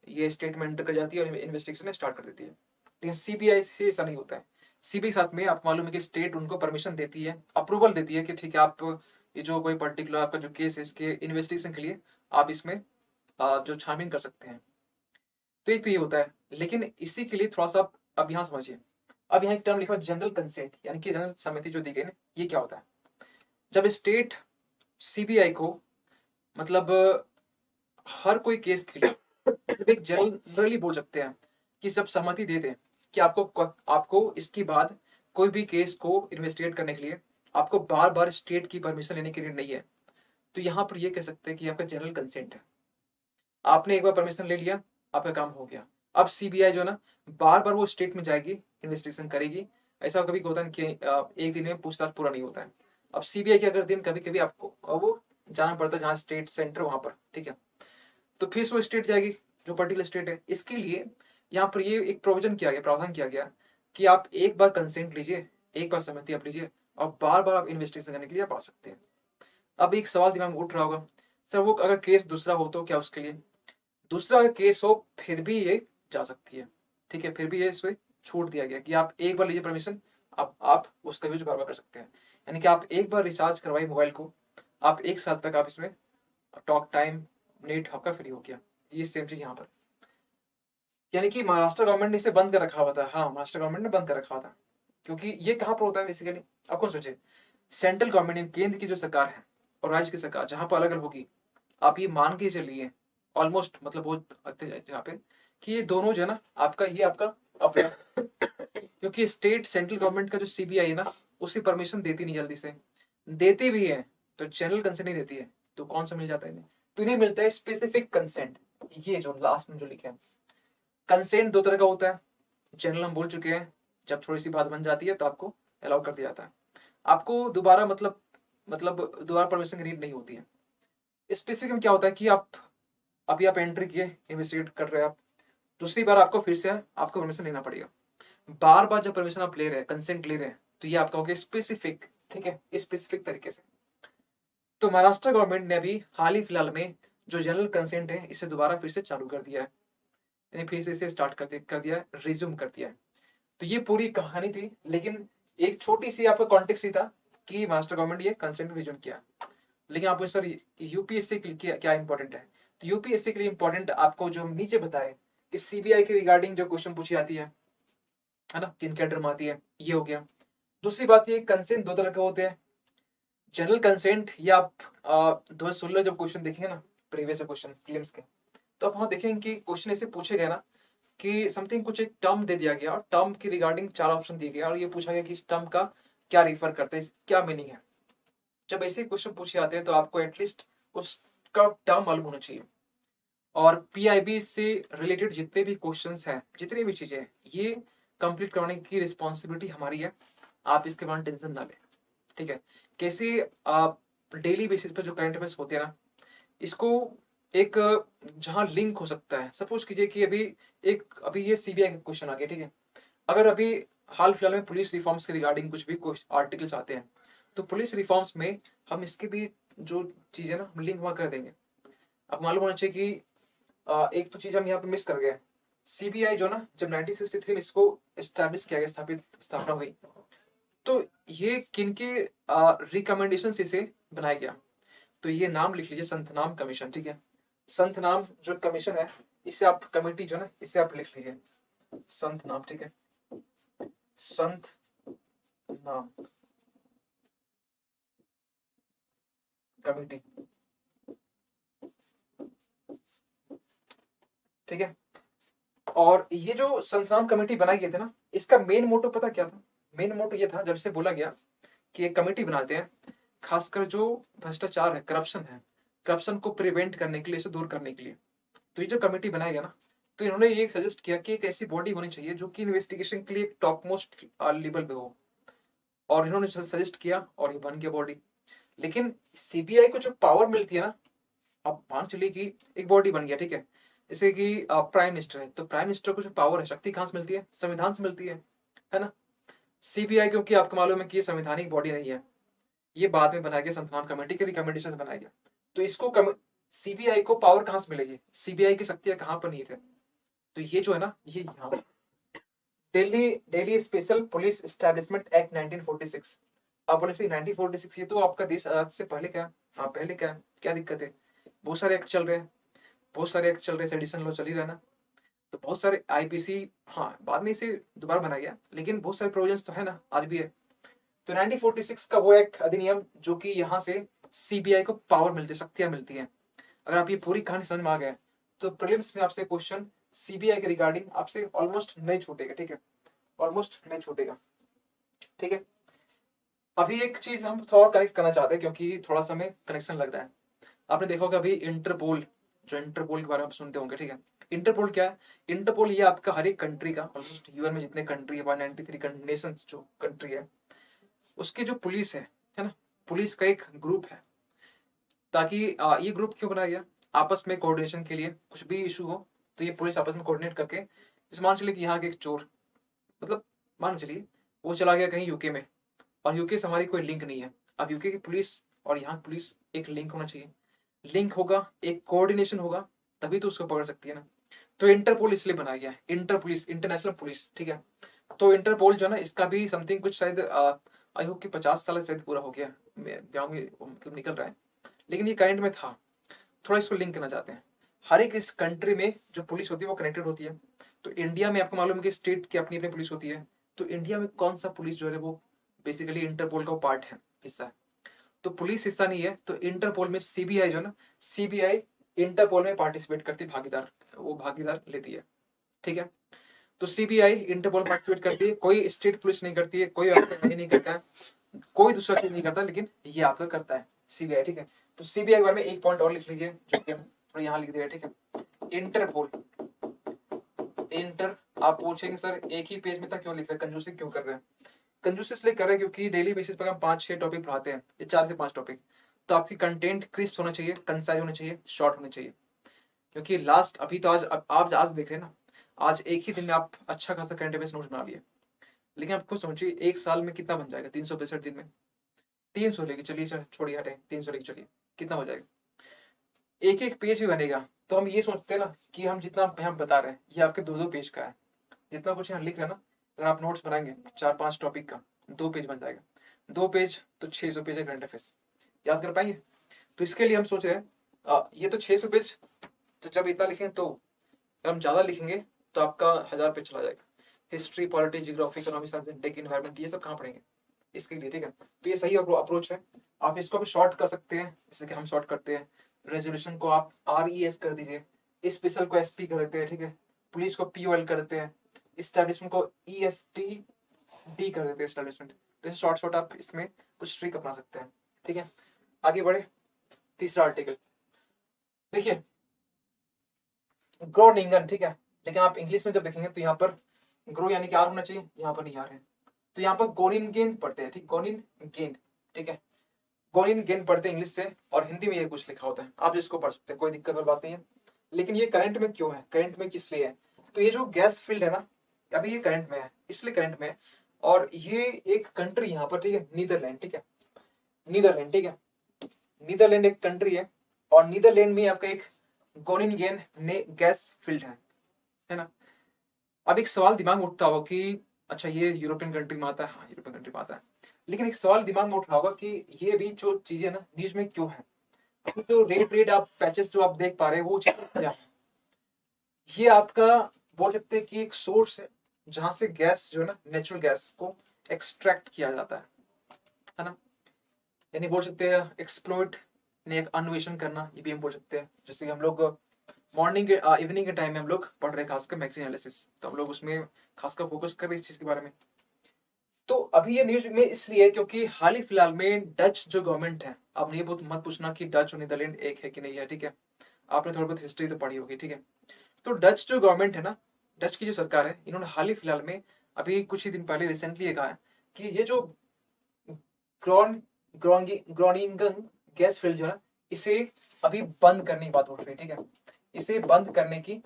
ये स्टेट में एंटर कर जाती है और इन्वेस्टिगेशन स्टार्ट कर देती है। लेकिन सीबीआई से ऐसा नहीं होता है। सीबीआई साथ में आपको मालूम है कि स्टेट उनको परमिशन देती है, अप्रूवल देती है कि ठीक है आप ये जो कोई पर्टिकुलर आपका जो केस है इसके इन्वेस्टिगेशन के लिए आप इसमें जो छानबीन कर सकते हैं। तो एक तो ये होता है, लेकिन इसी के लिए थोड़ा सा अब यहाँ समझिए। अब यहाँ एक टर्म लिखा जनरल कंसेंट, यानी कि जनरल सहमति जो दी गई ना, ये क्या होता है? जब स्टेट सीबीआई को मतलब हर कोई केस के लिए एक जनरली बोल सकते हैं कि जब सहमति दे दें कि आपको इसके बाद कोई भी केस को इन्वेस्टिगेट करने के लिए आपको बार बार स्टेट की परमिशन लेने की नीड नहीं है, तो यहाँ पर ये कह सकते हैं कि आपका जनरल कंसेंट है। आपने एक बार परमिशन ले लिया, आपका काम हो गया। अब सीबीआई जो है ना बार बार वो स्टेट में जाएगी, इन्वेस्टिगेशन करेगी। ऐसा कभी होता है कि एक दिन में पूछताछ पूरा नहीं होता है। अब सीबीआई क्या करती है, कभी कभी आपको वो जाना पड़ता है जहाँ स्टेट सेंटर वहां पर, ठीक है, तो फिर वो स्टेट जाएगी जो पर्टिकुलर स्टेट है। इसके लिए यहाँ पर ये एक प्रावधान किया गया कि आप एक बार कंसेंट लीजिए, एक बार सहमति आप लीजिए, और बार बार आप इन्वेस्टिगेशन करने के लिए आप आ सकते हैं। अब एक सवाल दिमाग में उठ रहा होगा, सर वो अगर केस दूसरा हो तो क्या उसके लिए? दूसरा अगर केस हो फिर भी ये जा सकती है, ठीक है, फिर भी ये इसमें छूट दिया गया कि आप एक बार लीजिए परमिशन, आप उसका यूज बार बार कर सकते हैं। यानी कि आप एक बार रिचार्ज करवाइए मोबाइल को, आप 1 साल तक आप इसमें टॉक टाइम नेट आपका फ्री हो गया। ये सेम चीज यहाँ पर, यानी कि महाराष्ट्र गवर्नमेंट ने इसे बंद कर रखा हुआ था। हाँ, महाराष्ट्र गवर्नमेंट ने बंद कर रखा था, क्योंकि ये कहाँ पर होता है बेसिकली, आप कौन सोचे, सेंट्रल गवर्नमेंट केंद्र की जो सरकार है और राज्य की सरकार जहां पर अलग अलग होगी, आप ये मान के चलिए ऑलमोस्ट, मतलब बहुत जहाँ पे कि ये दोनों जो है ना आपका, ये आपका अपना क्योंकि स्टेट सेंट्रल गवर्नमेंट का जो सीबीआई है ना, उसी परमिशन देती नहीं जल्दी से, देती भी है तो जनरल कंसेंट नहीं देती है। तो कौन सा मिल जाता है इन्हें? तो इन्हें मिलता है स्पेसिफिक कंसेंट। ये जो लास्ट में जो लिखे हैं, कंसेंट 2 तरह का होता है, जनरल हम बोल चुके हैं, जब थोड़ी सी बात बन जाती है तो आपको अलाउ कर दिया जाता है, आपको दोबारा मतलब दोबारा परमिशन की नीड नहीं होती है। स्पेसिफिक में क्या होता है कि आप अभी आप एंट्री किए, इन्वेस्टिगेट कर रहे हैं आप, दूसरी बार आपको फिर से आपको परमिशन लेना पड़ेगा। बार बार जब परमिशन आप ले रहे हैं, कंसेंट ले रहे हैं, तो ये आपका हो गया स्पेसिफिक, ठीक है, स्पेसिफिक तरीके से। तो महाराष्ट्र गवर्नमेंट ने अभी हाल ही फिलहाल में जो जनरल कंसेंट है इसे दोबारा फिर से चालू कर दिया है, यानी फिर से इसे स्टार्ट कर दिया है, रिज्यूम कर दिया है। तो ये पूरी कहानी थी, लेकिन एक छोटी सी आपका कॉन्टेक्स्ट ही था कि महाराष्ट्र गवर्नमेंट ये कंसेंट रिज्यूम किया। लेकिन आपको सर यूपीएससी के लिए क्या इंपॉर्टेंट है, तो यूपीएससी के लिए इंपॉर्टेंट आपको जो हम नीचे बताए कि सीबीआई के रिगार्डिंग जो क्वेश्चन पूछी जाती है ना, किन कैडर में आती है, ये हो गया। दूसरी बात ये कंसेंट 2 तरह के होते हैं, जनरल कंसेंट, ये आप 2016 जब क्वेश्चन देखेंगे ना, प्रीवियस क्वेश्चन फिल्म्स के, तो आप वहां देखेंगे कि क्वेश्चन ऐसे पूछे गए ना कि समथिंग कुछ एक टर्म दे दिया गया और टर्म के रिगार्डिंग 4 ऑप्शन दिए गए और ये पूछा गया कि इस टर्म का क्या रिफर करता है, क्या मीनिंग है। जब ऐसे क्वेश्चन पूछे जाते हैं तो आपको एटलीस्ट उसका टर्म मालूम होना चाहिए। और पीआईबी से रिलेटेड जितने भी क्वेश्चंस हैं, जितनी भी चीजें हैं, ये कंप्लीट करवाने की रिस्पॉन्सिबिलिटी हमारी है, आप इसके बारे में टेंशन ना लें, ठीक है। कैसे आप डेली बेसिस पर जो करंट अफेयर्स होते हैं ना, इसको एक जहां लिंक हो सकता है, सपोज कीजिए कि अभी ये सीबीआई का क्वेश्चन आ गया, ठीक है। अगर अभी हाल फिलहाल में पुलिस रिफॉर्म्स के रिगार्डिंग कुछ भी आर्टिकल्स आते हैं, तो पुलिस रिफॉर्म्स में हम इसके भी जो चीजें ना हम लिंक वहां कर देंगे। अब मालूम होना चाहिए कि एक तो चीज हम यहाँ पे मिस कर गए, सीबीआई जो ना जब 1963 में इसको एस्टैब्लिश किया गया, स्थापना हुई, तो ये किनके रिकमेंडेशन से इसे बनाया गया, तो ये नाम लिख लीजिए, संत नाम कमीशन, ठीक है। संत नाम जो कमीशन है, इसे आप कमेटी जो ना इसे आप लिख लीजिए, संत नाम, ठीक है, संत नाम कमेटी, ठीक है। और ये जो संत नाम कमेटी बनाई गई थी ना, इसका मेन मोटो पता क्या था? मेन मोटो ये था, जब से बोला गया कि एक कमेटी बनाते हैं, खासकर जो भ्रष्टाचार है, करप्शन को प्रिवेंट करने के लिए, इसे दूर करने के लिए। तो ये जो कमेटी बनाया गया ना, तो इन्होंने ये सजेस्ट किया कि एक ऐसी बॉडी होनी चाहिए जो कि इन्वेस्टिगेशन के लिए टॉप मोस्ट लेवल पे हो, और इन्होंने सजेस्ट किया और ये बन गया बॉडी। लेकिन सीबीआई को जो पावर मिलती है ना, आप मान चलिए कि एक बॉडी बन गया, ठीक है, जैसे कि प्राइम मिनिस्टर है, तो प्राइम मिनिस्टर को जो पावर है, शक्ति कहां से मिलती है? संविधान से मिलती है ना। सीबीआई क्योंकि आपको मालूम है कि ये संवैधानिक बॉडी नहीं है, ये बाद में बनाया गया, संविधान कमेटी के रिकमेंडेशन से बनाया गया। तो इसको सीबीआई को पावर कहां से मिलेगी? सीबीआई की शक्तियां कहां पर नहीं थे? तो ये जो है ना, ये यहाँ Delhi Delhi special police establishment act 1946। अब बोले 1946, ये तो आपका देश आजाद से पहले क्या, हाँ पहले क्या दिक्कत है? बहुत सारे एक्ट चल रहे हैं, बहुत सारे एक्ट चल रहे हैं, सेडिशन लॉ चल ही रहा है ना, तो बहुत सारे आईपीसी, हाँ बाद में इसे दोबारा बनाया गया, लेकिन बहुत सारे प्रोविजंस तो है ना, आज भी है। तो 1946 का वो एक्ट अधिनियम जो कि यहाँ से सीबीआई को पावर मिलती है, शक्तियां मिलती हैं। अगर आप ये पूरी कहानी समझ में आ गए तो प्रीलिम्स में आपसे क्वेश्चन सीबीआई के रिगार्डिंग आपसे ऑलमोस्ट नहीं छूटेगा, ठीक है, ऑलमोस्ट नहीं छूटेगा, ठीक है। अभी एक चीज हम थोड़ा कनेक्ट करना चाहते हैं, क्योंकि थोड़ा सा हमें कनेक्शन लग रहा है। आपने देखा होगा अभी इंटरपोल, जो इंटरपोल के बारे में आप सुनते होंगे, ठीक है। इंटरपोल क्या है? इंटरपोल ये आपका हर एक कंट्री का, ऑलमोस्ट यूएन में जितने कंट्री है, 193 नेशन जो कंट्री है, उसके जो पुलिस है ना, पुलिस का एक ग्रुप है। ताकि ये ग्रुप क्यों बनाया गया? आपस में कोऑर्डिनेशन के लिए, कुछ भी इशू हो तो ये पुलिस आपस में कोऑर्डिनेट करके, इस मान चलिए कि यहाँ के एक चोर, मतलब मान चलिए वो चला गया कहीं यूके में, और यूके से हमारी कोई लिंक नहीं है। अब यूके की पुलिस और यहाँ की पुलिस एक लिंक होना चाहिए, लिंक होगा, एक कोऑर्डिनेशन होगा, तभी तो उसको पकड़ सकती है ना। तो इंटरपोल इसलिए बनाया गया है, इंटर पुलिस, इंटरनेशनल पुलिस, ठीक है। तो इंटरपोल जो है ना, इसका भी समथिंग कुछ शायद आई होप कि 50 साल शायद पूरा हो गया, दिमाग में मतलब निकल रहा है, लेकिन ये करंट में था। थोड़ा इसको लिंक करना चाहते हैं। हर एक इस कंट्री में जो पुलिस होती है वो कनेक्टेड होती है। तो इंडिया में आपको मालूम है कि स्टेट की अपनी अपनी पुलिस होती है। तो इंडिया में कौन सा पुलिस जो है वो बेसिकली इंटरपोल का पार्ट है, हिस्सा है। तो पुलिस हिस्सा नहीं है, तो इंटरपोल में सीबीआई जो है ना, सीबीआई इंटरपोल में पार्टिसिपेट करती, भागीदार, वो भागीदार लेती है, ठीक है। तो सीबीआई इंटरपोल पार्टिसिपेट करती है, कोई स्टेट पुलिस नहीं करती है, कोई आपका नहीं करता है, कोई दूसरा चीज नहीं करता, लेकिन ये आपका करता है सीबीआई, ठीक है। तो सीबीआई के बारे में एक पॉइंट और लिख लीजिए, जो कि हम यहाँ लिख दिया, ठीक है। इंटरपोल, इंटर, आप पूछेंगे सर एक ही पेज में था क्यों लिख रहे हैं, कंजूसी क्यों कर रहे हैं? कंजूसी इसलिए कर रहे हैं क्योंकि डेली बेसिस पर हम 5-6 टॉपिक पढ़ाते हैं, ये 4 से 5 टॉपिक। तो आपकी कंटेंट क्रिस्प होना चाहिए, कंसाइज होना चाहिए, शॉर्ट होना चाहिए। क्योंकि लास्ट अभी तो आप आज देख रहे हैं ना, आज एक ही दिन में आप अच्छा खासा करंट अफेयर्स नोट्स बना लिए, लेकिन आप खुद सोचिए एक साल में कितना बन जाएगा, 365 दिन में 300 लेके चलिए, छोड़िए हटे, 300 लेके चलिए, कितना हो जाएगा? एक एक पेज भी बनेगा। तो हम ये सोचते हैं ना कि हम जितना हम बता रहे हैं ये आपके 2-2 पेज का है, जितना कुछ यहाँ लिख रहे हैं ना, अगर आप नोट्स बनाएंगे 4-5 टॉपिक का, 2 पेज बन जाएगा, 2 पेज तो 600 पेज है करंट अफेयर्स, याद कर पाएंगे? तो इसके लिए हम सोच रहे हैं ये तो 600 पेज, तो जब इतना लिखेंगे तो अगर हम ज्यादा लिखेंगे तो आपका 1000 पेज चला जाएगा। History, polity, geography, economic science, tech, environment, ये सब कहाँ पढ़ेंगे इसके लिए, ठीक है। तो ये सही अप्रोच है। आप इसको भी शॉर्ट कर सकते हैं, जैसे कि हम शॉर्ट करते हैं, रेजोल्यूशन को आप RES कर दीजिए, स्पेशल को SP कर देते हैं, ठीक है, पुलिस को POL कर देते हैं, इस्टेब्लिशमेंट को ESTD कर देते हैं, इस्टेब्लिशमेंट। तो शॉर्ट शॉर्ट आप इसमें कुछ ट्रिक अपना सकते हैं, ठीक है। आगे बढ़े, तीसरा आर्टिकल देखिए, ग्रोनिंगन, ठीक है। लेकिन आप इंग्लिश में जब देखेंगे तो यहाँ पर ग्रो यानी कि आर होना चाहिए, यहाँ पर नहीं आ रहे हैं, तो यहाँ पर गोनिनगेन पढ़ते हैं, ठीक, गोनिनगेन, ठीक है, गोनिनगेन पढ़ते हैं इंग्लिश से, और हिंदी में ये कुछ लिखा होता है, आप जिसको पढ़ सकते हैं, कोई दिक्कत वाली बात नहीं है। लेकिन ये करंट में क्यों है, करंट में किस लिए है? तो ये जो गैस फील्ड है ना, अभी ये करंट में है, इसलिए करंट में है। और ये एक कंट्री यहाँ पर, ठीक है, नीदरलैंड, ठीक है, नीदरलैंड, ठीक है, नीदरलैंड एक कंट्री है, और नीदरलैंड में आपका एक गोनिनगेन ने गैस फील्ड है ना। अब एक सवाल दिमाग में उठता होगा कि अच्छा ये यूरोपियन कंट्री में आता है, हाँ यूरोपियन कंट्री में आता है, लेकिन एक सवाल दिमाग में उठ रहा होगा कि ये भी जो चीजें ना न्यूज में क्यों है, जो रेड आप पैचेस जो आप देख पा रहे हैं वो चीजें क्या है? ये आपका बोल सकते हैं कि एक सोर्स है जहां से गैस जो है ना, नेचुरल गैस को एक्सट्रैक्ट किया जाता है ना। यानी बोल सकते हैं एक्सप्लोइट, ने अन्वेषण करना, ये भी हम बोल सकते हैं। जैसे कि हम लोग मॉर्निंग इवनिंग के टाइम में हम लोग पढ़ रहे हैं खासकर मैगजीन एनालिसिस, तो हम लोग उसमें खासकर फोकस कर रहे हैं इस चीज के बारे में। तो अभी ये न्यूज में इसलिए क्योंकि हाल ही फिलहाल में डच जो गवर्नमेंट है, अब ये बहुत मत पूछना कि डच और नीदरलैंड एक है कि नहीं है, ठीक है, आपने थोड़ी बहुत हिस्ट्री तो पढ़ी होगी, ठीक है। तो डच जो गवर्नमेंट है ना, डच की जो सरकार है, इन्होंने हाल ही फिलहाल में अभी कुछ ही दिन पहले रिसेंटली ये कहा है कि ये जो ग्रोनिंगन गैस फील्ड जो है इसे अभी बंद करने की बात उठ रही है, ठीक है, इसे बंद करने की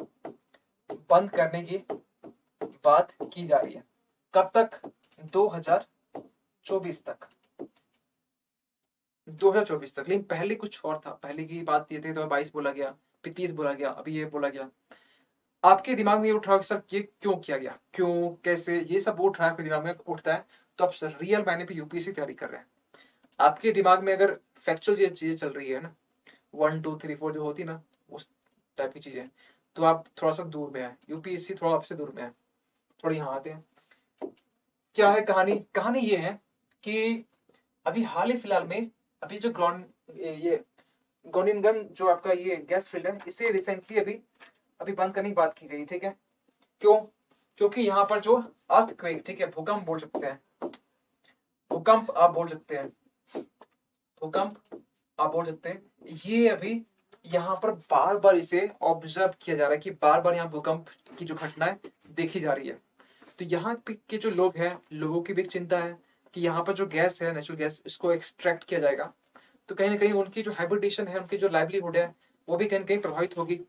बात की जा रही है। कब तक? 2024 तक, 2024 तक। लेकिन पहले कुछ और था, पहले की बात ये थी, तो 22 बोला गया, फिर 30 बोला गया, अभी ये बोला गया। आपके दिमाग में ये उठ रहा है कि सर ये क्यों किया गया, क्यों, कैसे, ये सब उठ रहा है, आपके दिमाग में उठता है तो आप रियल मायने पे यूपीएससी तैयारी कर रहे हैं। आपके दिमाग में अगर फैक्चुअल ये चीजें चल रही है ना, 1 2 3 4 जो होती ना, उस टाइप की चीजें, तो आप थोड़ा सा दूर में है, यूपीएससी थोड़ा आपसे दूर में है। थोड़ी यहाँ आते हैं, क्या है कहानी? कहानी ये है कि अभी हाल ही फिलहाल में अभी जो ये गोनिनगन जो आपका ये गैस फील्ड है, इसे रिसेंटली अभी बंद करने की बात की गई, ठीक है। क्यों? क्योंकि यहाँ पर जो अर्थक्वेक, ठीक है, भूकंप बोल सकते हैं, भूकंप आप बोल सकते हैं, भूकंप आप बोल सकते हैं, ये अभी यहाँ पर बार बार इसे ऑब्जर्व किया जा रहा है कि बार बार यहाँ भूकंप की जो घटनाएं देखी जा रही है। तो यहाँ के जो लोग हैं, लोगों की भी एक चिंता है कि यहाँ पर जो गैस है, नेचुरल गैस, इसको एक्सट्रैक्ट किया जाएगा, तो कहीं ना कहीं उनकी जो हैबिटेशन है, उनकी जो लाइवलीहुड है, वो भी कहीं ना कहीं प्रभावित होगी।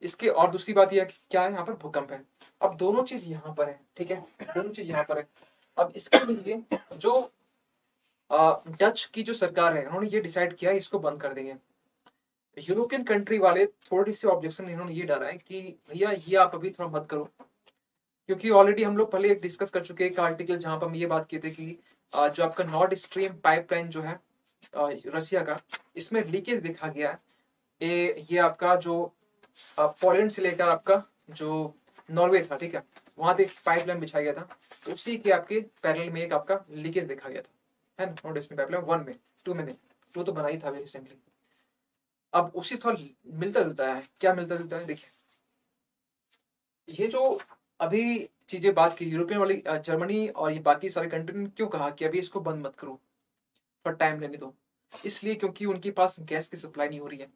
इसके और दूसरी बात यह क्या है, यहाँ पर भूकंप है। अब दोनों चीज यहाँ पर है, ठीक है, दोनों चीज यहाँ पर है। अब इसके लिए जो डच की जो सरकार है उन्होंने ये डिसाइड किया इसको बंद कर देंगे। यूरोपियन कंट्री वाले थोड़ी सी ऑब्जेक्शन इन्होंने ये डाला है कि भैया ये आप अभी थोड़ा मत करो, क्योंकि ऑलरेडी हम लोग पहले एक डिस्कस कर चुके हैं एक आर्टिकल जहां पर हम ये बात किए थे कि जो आपका नॉर्थ स्ट्रीम पाइपलाइन जो है रसिया का, इसमें लीकेज देखा गया है। ये आपका जो पोलैंड से लेकर आपका जो नॉर्वे था, ठीक है, वहां पे एक पाइपलाइन बिछाया गया था, उसी के आपके पैरेलल में एक आपका लीकेज देखा गया था, है ना, नॉर्थ स्ट्रीम पाइपलाइन 1 में, 2 में नहीं, 2 तो बनाई था अभी रिसेंटली। अब उसी थोड़ा मिलता जुलता है, क्या मिलता जुलता है देखिए, ये जो अभी चीजें बात की यूरोपियन वाली जर्मनी और ये बाकी सारे कंट्री ने क्यों कहा कि अभी इसको बंद मत करो, थोड़ा टाइम लेने दो, इसलिए क्योंकि उनके पास गैस की सप्लाई नहीं हो रही है।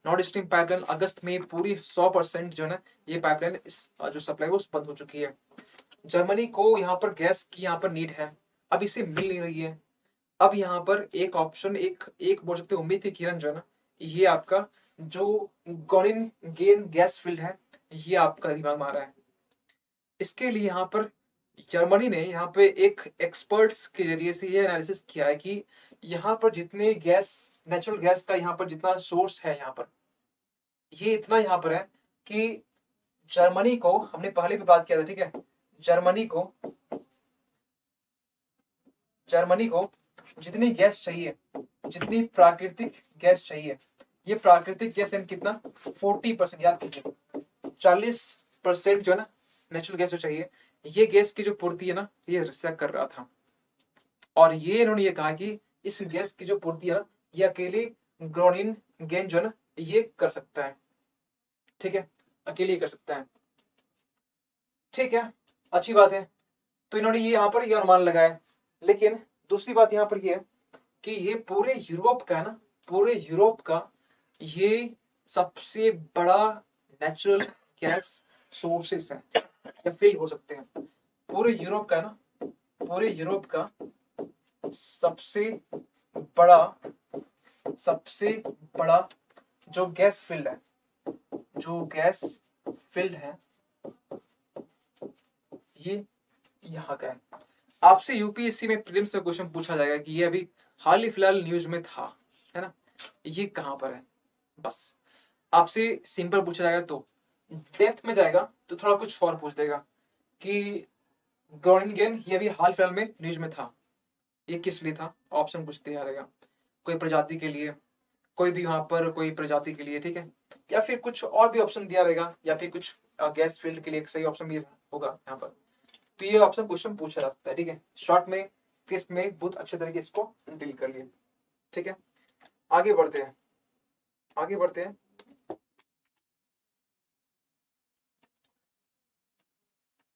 नॉर्थ स्ट्रीम पाइपलाइन अगस्त में पूरी 100% जो है ना, ये पाइपलाइन इस जो सप्लाई वो बंद हो चुकी है। जर्मनी को यहाँ पर गैस की यहाँ पर नीड है, अब इसे मिल नहीं रही है। अब यहाँ पर एक ऑप्शन, एक एक बोल सकते उम्मीद की किरण जो है ना, ये आपका जो ग्रोनिंगेन गैस फील्ड है, ये आपका दिमाग में आ रहा है। इसके लिए यहाँ पर जर्मनी ने यहाँ पे एक एक्सपर्ट्स के जरिए से ये एनालिसिस किया है कि यहाँ पर जितने गैस, नेचुरल गैस का यहाँ पर जितना सोर्स है यहाँ पर, ये इतना यहाँ पर है कि जर्मनी को, हमने पहले भी बात किया था, ठीक है, जर्मनी को जितनी गैस चाहिए, जितनी प्राकृतिक गैस चाहिए, ये प्राकृतिक गैस कितना 40%, याद कीजिए 40% जो है ना नेचुरल गैस जो चाहिए, ये गैस की जो पूर्ति है ना, ये रसिया कर रहा था। और ये इन्होंने ये कहा कि इस गैस की जो पूर्ति है ना, ये अकेले ग्रोनिंगेन जो है ना, ये कर सकता है, ठीक है, अकेले ही कर सकता है, ठीक है, अच्छी बात है। तो इन्होंने ये यहाँ पर ये अनुमान लगाया। लेकिन दूसरी बात यहाँ पर ये है कि ये पूरे यूरोप का है ना, पूरे यूरोप का ये सबसे बड़ा नेचुरल गैस सोर्सेस है या फील्ड हो सकते हैं। पूरे यूरोप का है ना, पूरे यूरोप का सबसे बड़ा जो गैस फील्ड है, जो गैस फील्ड है, ये यहाँ का है। आपसे यूपीएससी में प्रीलिम्स में क्वेश्चन पूछा जाएगा कि ये अभी हाल ही फिलहाल न्यूज में था, है ना, ये कहाँ पर है, बस आपसे सिंपल पूछा जाएगा। तो डेप्थ में जाएगा तो थोड़ा कुछ और पूछ देगा कि ग्रोनिंगेन ये अभी हाल फिलहाल में न्यूज में था, ये किस लिए था, ऑप्शन कुछ दिया रहेगा, कोई प्रजाति के लिए, कोई भी वहां पर कोई प्रजाति के लिए, ठीक है, या फिर कुछ और भी ऑप्शन दिया रहेगा, या फिर कुछ गैस फील्ड के लिए एक सही ऑप्शन भी होगा यहाँ पर। तो ये ऑप्शन क्वेश्चन पूछा जा सकता है, ठीक है, शॉर्ट में क्विज में बहुत अच्छे तरीके इसको डील कर लिए, ठीक है। आगे बढ़ते हैं, आगे बढ़ते हैं।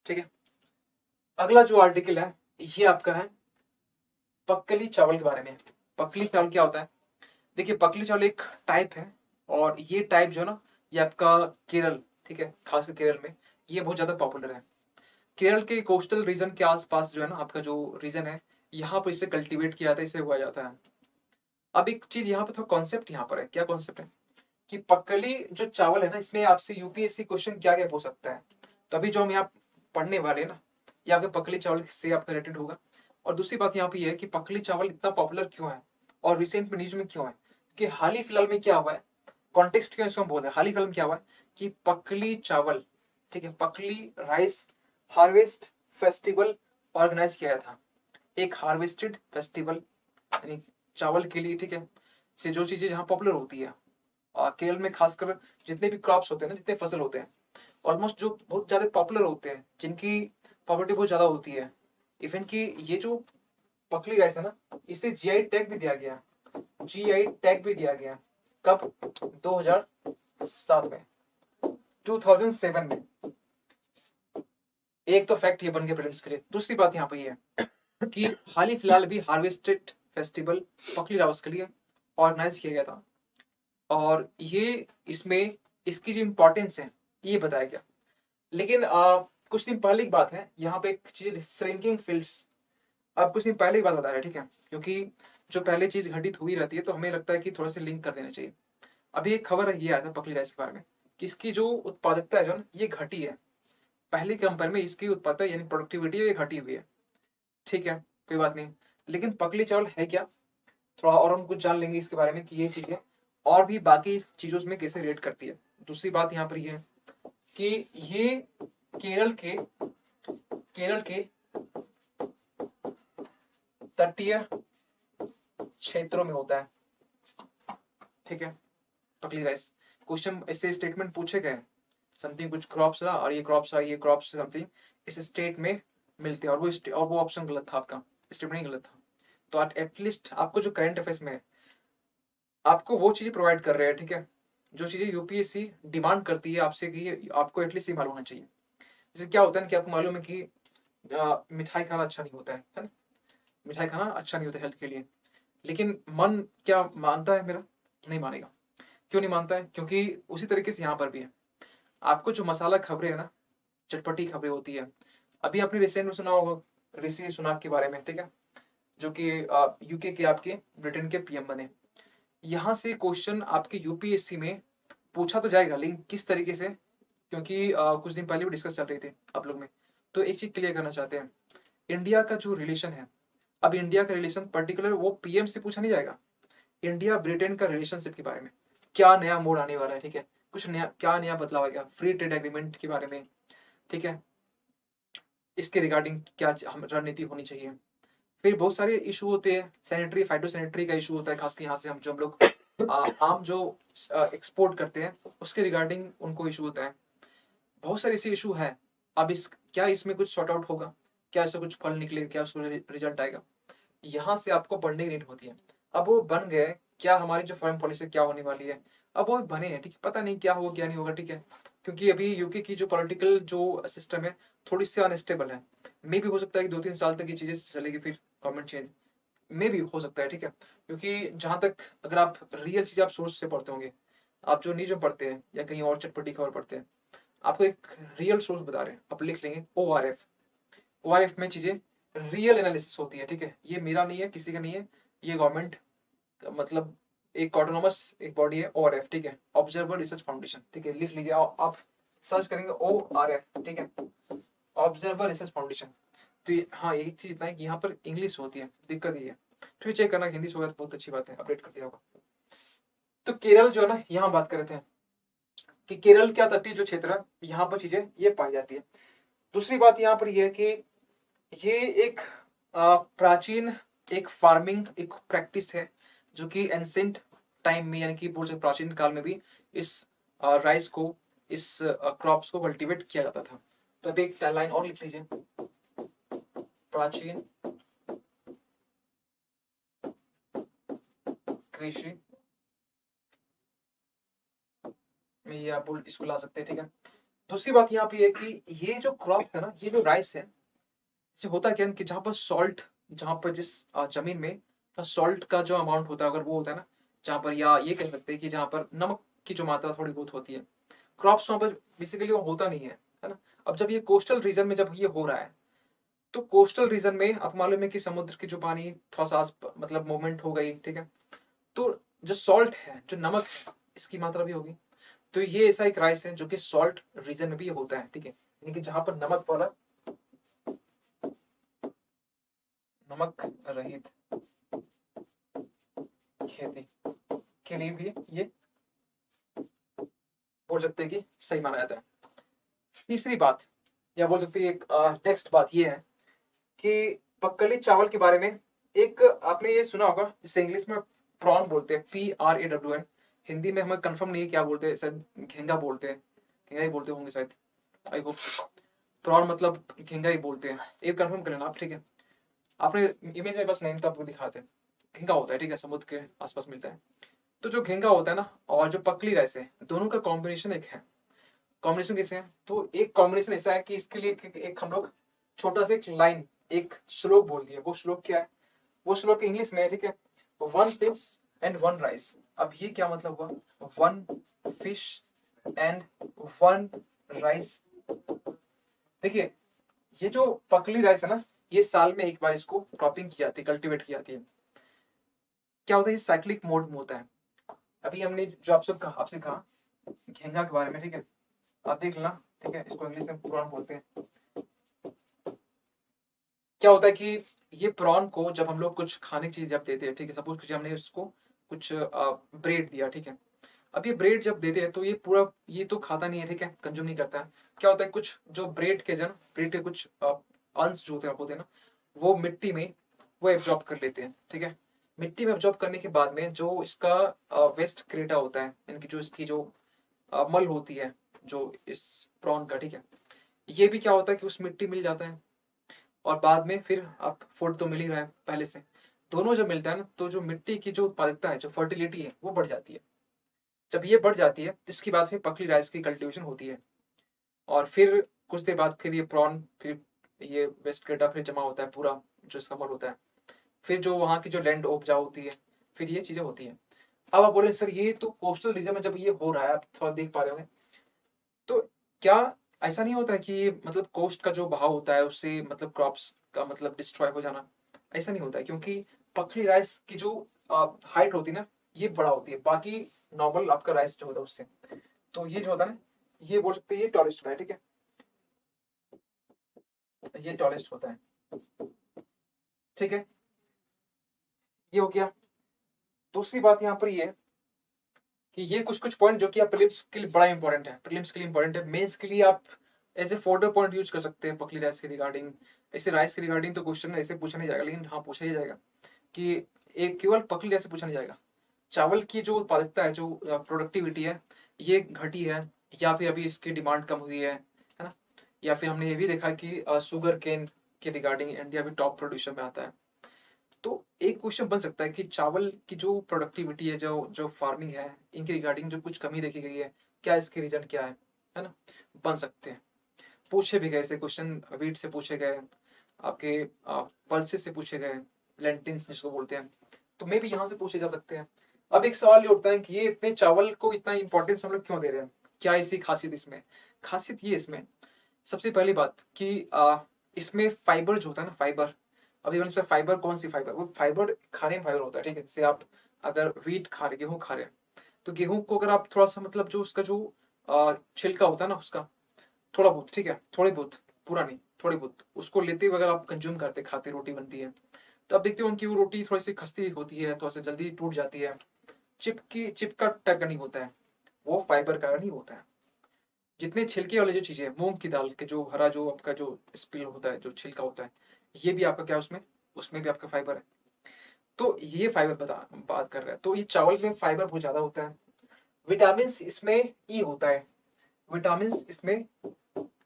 ठीक है, अगला जो आर्टिकल है ये आपका है पक्कली चावल के बारे में। पक्कली चावल क्या होता है, देखिए पक्कली चावल एक टाइप है, और ये टाइप जो है ना, ये आपका केरल, ठीक है, खासकर केरल में ये बहुत ज्यादा पॉपुलर है। केरल के कोस्टल रीजन के आसपास जो है ना आपका जो रीजन है, यहाँ पर इसे कल्टीवेट किया जाता है, इसे उगाया जाता है। अब एक चीज यहाँ पे थोड़ा कॉन्सेप्ट यहाँ पर है, क्या कॉन्सेप्ट है कि पक्कली जो चावल है ना, इसमें आपसे यूपीएससी क्वेश्चन क्या क्या पूछ सकता है। तो अभी जो हम यहाँ पढ़ने वाले हैं ना, ये आपके पकली चावल से आपका रिलेटेड होगा। और दूसरी बात यहाँ पे ये है कि पकली चावल इतना पॉपुलर क्यों है और रिसेंट में न्यूज में क्यों है, कि हाल ही फिलहाल में क्या हुआ है, कॉन्टेक्स्ट क्यों इसको हम बोल रहे हैं, हाल ही फिलहाल में क्या हुआ है कि पकली चावल, ठीक है, पकली राइस हार्वेस्ट फेस्टिवल ऑर्गेनाइज किया गया था। एक हार्वेस्टेड फेस्टिवल यानी चावल के लिए, ठीक है, से जो चीजें जहाँ पॉपुलर होती है, और केरल में खासकर जितने भी क्रॉप्स होते हैं ना, जितने फसल होते हैं ऑलमोस्ट जो बहुत ज्यादा पॉपुलर होते हैं, जिनकी पॉपुलरिटी बहुत ज्यादा होती है, इवन कि ये जो पकली राइस है ना, इसे जीआई टैग भी दिया गया, जीआई टैग भी दिया गया, कब, 2007 में, 2007 में। एक तो फैक्ट ये बन गया प्रेजेंट्स के लिए। दूसरी बात यहाँ पे ये है कि हाल ही फिलहाल भी हार्वेस्टेड फेस्टिवल पकली राइस के लिए ऑर्गेनाइज किया गया था, और ये इसमें इसकी जो इम्पोर्टेंस है ये बताया गया। लेकिन कुछ दिन पहले की बात है, यहाँ पे एक चीज श्रिंकिंग फील्ड्स, अब कुछ दिन पहले की बात बता रहा है, ठीक है, क्योंकि जो पहले चीज घटित हुई रहती है तो हमें लगता है कि थोड़ा सा लिंक कर देना चाहिए। अभी एक खबर ये आया था पकली राइस के बारे में कि इसकी जो उत्पादकता है जो ना, ये घटी है, पहले कंपेयर में इसकी उत्पादकता यानी प्रोडक्टिविटी ये घटी हुई है, ठीक है, कोई बात नहीं। लेकिन पकली चावल है क्या, थोड़ा और हम कुछ जान लेंगे इसके बारे में कि ये चीजें और भी बाकी इस चीजों में कैसे रेट करती है। दूसरी बात यहाँ पर ये है कि ये केरल के तटीय क्षेत्रों में होता है, ठीक है, पकली राइस। क्वेश्चन इससे स्टेटमेंट पूछे गए समथिंग, कुछ क्रॉप्स रहा और ये क्रॉप्स ये क्रॉप्स समथिंग इस स्टेट में मिलते हैं, और वो ऑप्शन गलत था, आपका स्टेटमेंट गलत था। तो एटलीस्ट आपको जो करंट अफेयर्स में है आपको वो चीजें प्रोवाइड कर रहे हैं, ठीक है, जो चीजें यूपीएससी डिमांड करती है आपसे कि आपको एटलीस्ट ये मालूम होना चाहिए। जैसे क्या होता है ना कि आपको मालूम है कि मिठाई खाना अच्छा नहीं होता है ना, मिठाई खाना अच्छा नहीं होता हेल्थ के लिए, लेकिन मन क्या मानता है मेरा, नहीं मानेगा। क्यों नहीं मानता है, क्योंकि उसी तरीके से यहाँ पर भी है। आपको जो मसाला खबरें है ना, चटपटी खबरें होती है, अभी आपने रिसेंट में सुना होगा ऋषि सुनाक के बारे में, ठीक है, जो कि यूके के आपके ब्रिटेन के पीएम बने। यहाँ से क्वेश्चन आपके यूपीएससी में पूछा तो जाएगा, लेकिन किस तरीके से, क्योंकि कुछ दिन पहले भी डिस्कस चल रही थी आप लोग में। तो एक चीज क्लियर करना चाहते हैं, इंडिया का जो रिलेशन है, अब इंडिया का रिलेशन पर्टिकुलर वो पीएम से पूछा नहीं जाएगा, इंडिया ब्रिटेन का रिलेशनशिप के बारे में क्या नया मोड़ आने वाला है, ठीक है, कुछ नया क्या नया बदलाव आएगा फ्री ट्रेड एग्रीमेंट के बारे में, ठीक है, इसके रिगार्डिंग क्या रणनीति होनी चाहिए। फिर बहुत सारे इशू होते हैं, सैनिटरी फाइटो सैनिटरी का इशू होता है, खासकर यहाँ से हम जो हम लोग आम जो एक्सपोर्ट करते हैं उसके रिगार्डिंग उनको इशू होता है। बहुत सारे ऐसे इशू है। अब इस क्या इसमें कुछ सॉर्ट आउट होगा, क्या ऐसा कुछ फल निकले, क्या उसको रिजल्ट आएगा, यहाँ से आपको पढ़ने की नीड होती है। अब वो बन गए क्या, हमारी जो फॉरेन पॉलिसी क्या होने वाली है, अब वो बने हैं, ठीक है, पता नहीं क्या होगा क्या नहीं होगा, ठीक है, क्योंकि अभी यूके की जो पॉलिटिकल जो सिस्टम है थोड़ी सी अनस्टेबल है। मे भी हो सकता है कि 2-3 साल तक ये चीजें चलेगी, फिर गवर्नमेंट चेंज मे भी हो सकता है, ठीक है, क्योंकि जहां तक अगर आप रियल चीज आप सोर्स से पढ़ते होंगे, आप जो न्यूज में पढ़ते हैं या कहीं और चटपटी खबर पढ़ते हैं, आपको एक रियल सोर्स बता रहे हैं, आप लिख लेंगे ORF में चीजें रियल एनालिसिस होती है, ठीक है, ये मेरा नहीं है, किसी का नहीं है, ये गवर्नमेंट मतलब एक ऑटोनोमस एक बॉडी है ORF, ठीक है, ऑब्जर्वर रिसर्च फाउंडेशन, ठीक है, लिख लीजिए आप सर्च करेंगे ORF, ठीक है, ऑब्जर्वर रिसर्च फाउंडेशन। तो हाँ एक चीज इतना है कि यहाँ पर इंग्लिश होती है, दिक्कत ये है, फिर चेक करना हिंदी से होगा तो बहुत अच्छी बात है, अपडेट कर दिया होगा। तो केरल जो है ना, यहाँ बात कर रहे थे कि केरल क्या तटीय जो क्षेत्र है यहाँ पर चीजें ये पाई जाती है। दूसरी बात यहाँ पर यह है कि ये एक प्राचीन एक फार्मिंग एक प्रैक्टिस है, जो कि एंसेंट टाइम में यानी कि बोल सकते प्राचीन काल में भी इस राइस को इस क्रॉप्स को कल्टीवेट किया जाता था। तो अभी एक लाइन और लिख लीजिए, प्राचीन कृषि में ये आप इसको ला सकते हैं, ठीक है। दूसरी बात यहाँ पे है कि ये जो क्रॉप है ना, ये जो राइस है, इससे होता क्या है कि जहाँ पर सॉल्ट, जहाँ पर जिस जमीन में सॉल्ट का जो अमाउंट होता है अगर वो होता है ना, जहाँ पर या ये कह सकते हैं कि जहाँ पर नमक की जो मात्रा थोड़ी बहुत होती है, क्रॉप्स वहाँ पर बेसिकली वो होता नहीं है ना। अब जब ये कोस्टल रीजन में जब ये हो रहा है, तो कोस्टल रीजन में आप मालूम है कि समुद्र की जो पानी थोड़ा सा मतलब मूवमेंट हो गई, ठीक है, तो जो सॉल्ट है जो नमक इसकी मात्रा भी होगी। तो ये ऐसा एक राइस है जो कि सॉल्ट रीजन में भी होता है, ठीक है, यानी कि जहां पर नमक वाला नमक रहित खेती के लिए भी ये बोल सकते हैं कि सही माना जाता है। तीसरी बात या बोल सकते हैं एक नेक्स्ट बात ये है कि पक्कली चावल के बारे में एक आपने ये सुना होगा, जिसे इंग्लिश में प्रॉन बोलते हैं, PRAWN। हिंदी में हमें कंफर्म नहीं है क्या बोलते हैं, शायद घेंगा बोलते हैं, घेंगा ही बोलते होंगे शायद, आई होप। प्रॉन मतलब घेंगा ही बोलते हैं, एक कंफर्म कर लेना आप, ठीक है। आपने इमेज में बस नहीं तो आपको दिखाते हैं, घेंगा होता है, ठीक है, समुद्र के आसपास मिलता है। तो जो घेंगा होता है ना और जो पकली राइस है, दोनों का कॉम्बिनेशन एक है। कॉम्बिनेशन कैसे है, तो एक कॉम्बिनेशन ऐसा है कि इसके लिए एक हम लोग छोटा सा एक लाइन एक श्लोक बोल दिया। वो श्लोक क्या है, वो श्लोक इंग्लिश में है, ठीक है, 1 fish and 1 rice। अब ये क्या मतलब हुआ, 1 fish and 1 rice। देखिए ये जो पकली राइस है ना, ये साल में एक बार इसको क्रॉपिंग की जाती है, कल्टीवेट की जाती है। क्या होता है, ये साइक्लिक मोड में होता है। अभी हमने जो आपसे कहा घेंगा के बारे में, ठीक है, आप देख लेना, ठीक है, इसको इंग्लिश में पुराण बोलते हैं। क्या होता है कि ये प्रॉन को जब हम लोग कुछ खाने की चीज जब देते हैं, ठीक है, सपोज कि हमने उसको कुछ ब्रेड दिया, ठीक है, अब ये ब्रेड जब देते हैं तो ये पूरा ये तो खाता नहीं है, ठीक है, कंज्यूम नहीं करता है। क्या होता है, कुछ जो ब्रेड के जन ब्रेड के कुछ अंश जो होते हैं ना, वो मिट्टी में वो एब्जॉर्ब कर लेते हैं, ठीक है। मिट्टी में एब्जॉर्ब करने के बाद में जो इसका वेस्ट क्रेटा होता है, यानी कि जो इसकी जो मल होती है जो इस प्रॉन का, ठीक है, ये भी क्या होता है कि उस मिट्टी मिल जाता है, और बाद में फिर आप फूड तो मिल ही रहा है पहले से। दोनों जब मिलता है ना, तो जो मिट्टी की जो उत्पादकता है, जो फर्टिलिटी है, वो बढ़ जाती है। जब ये बढ़ जाती है, इसके बाद फिर पकली राइस की कल्टीवेशन होती है, और फिर कुछ देर बाद फिर ये प्रॉन, फिर ये वेस्ट क्रेटा फिर जमा होता है पूरा, जो इसका मल होता है, फिर जो वहाँ की जो लैंड उपजाऊ होती है, फिर ये चीजें होती हैं। अब आप बोले सर ये तो कोस्टल रीजन में जब ये हो रहा है, आप थोड़ा देख पा रहे होंगे, तो क्या ऐसा नहीं होता है कि मतलब कोस्ट का जो बहाव होता है उससे मतलब क्रॉप्स का मतलब डिस्ट्रॉय हो जाना? ऐसा नहीं होता है, क्योंकि पखली राइस की जो हाइट होती है ना, ये बड़ा होती है बाकी नॉर्मल आपका राइस जो होता है उससे। तो ये जो होता है ना, ये बोल सकते हैं ये टॉलेस्ट होता है, ठीक है, ये टॉलेस्ट होता है, ठीक है, ये हो गया। दूसरी बात यहाँ पर ये है कि ये कुछ कुछ पॉइंट जो कि आप प्रीलिम्स के लिए बड़ा इंपॉर्टेंट है, प्रीलिम्स के लिए इंपॉर्टेंट है, मेंस के लिए आप as a folder point use कर सकते हैं पकली राइस के रिगार्डिंग। ऐसे राइस के रिगार्डिंग तो क्वेश्चन ऐसे पूछा नहीं जाएगा, लेकिन हाँ पूछा ही जाएगा कि एक केवल पकली राइस से पूछा नहीं जाएगा, चावल की जो उत्पादकता है, जो प्रोडक्टिविटी है, ये घटी है, या फिर अभी इसकी डिमांड कम हुई है ना, या फिर हमने ये भी देखा कि शुगर केन के रिगार्डिंग इंडिया भी टॉप प्रोड्यूसर में आता है। तो एक क्वेश्चन बन सकता है कि चावल की जो प्रोडक्टिविटी है, जो जो फार्मिंग है, इनके रिगार्डिंग जो कुछ कमी देखी गई है, क्या इसके रीजन क्या है ना, बन सकते हैं। पूछे भी गए ऐसे क्वेश्चन, वीट से पूछे गए, आपके पल्सेस से पूछे गए, लेंटिन्स जिसको बोलते हैं, तो मे भी यहाँ से पूछे जा सकते हैं। अब एक सवाल ये उठता है कि ये इतने चावल को इतना इंपॉर्टेंस हम लोग क्यों दे रहे हैं, क्या ऐसी खासियत इसमें? खासियत ये इसमें सबसे पहली बात कि इसमें फाइबर जो होता है ना, फाइबर, अभी मैंने सर फाइबर कौन सी फाइबर, वो फाइबर खाने में फाइबर होता है, ठीक है। जैसे आप अगर व्हीट खा रहे, गेहूं खा रहे हैं, तो गेहूं को अगर आप थोड़ा सा मतलब जो उसका जो छिलका होता है ना उसका, थोड़ा बहुत, ठीक है, थोड़ी बहुत, पूरा नहीं, थोड़ी बहुत उसको लेते हुए अगर आप कंज्यूम करते खाते रोटी बनती है, तो आप देखते हो उनकी वो रोटी थोड़ी सी खस्ती होती है, थोड़ा सा जल्दी टूट जाती है, चिप का टाइप का नहीं होता है, वो फाइबर का नहीं होता है। जितने छिलके वाली जो चीजें हैं, मूंग की दाल के जो हरा जो आपका जो स्पिल होता है, जो छिलका होता है, ये भी आपका क्या उसमें, उसमें भी आपका फाइबर है। तो ये फाइबर बात कर रहे हैं, तो ये चावल में फाइबर बहुत ज्यादा होता है। विटामिन इसमें ई होता है, विटामिन इसमें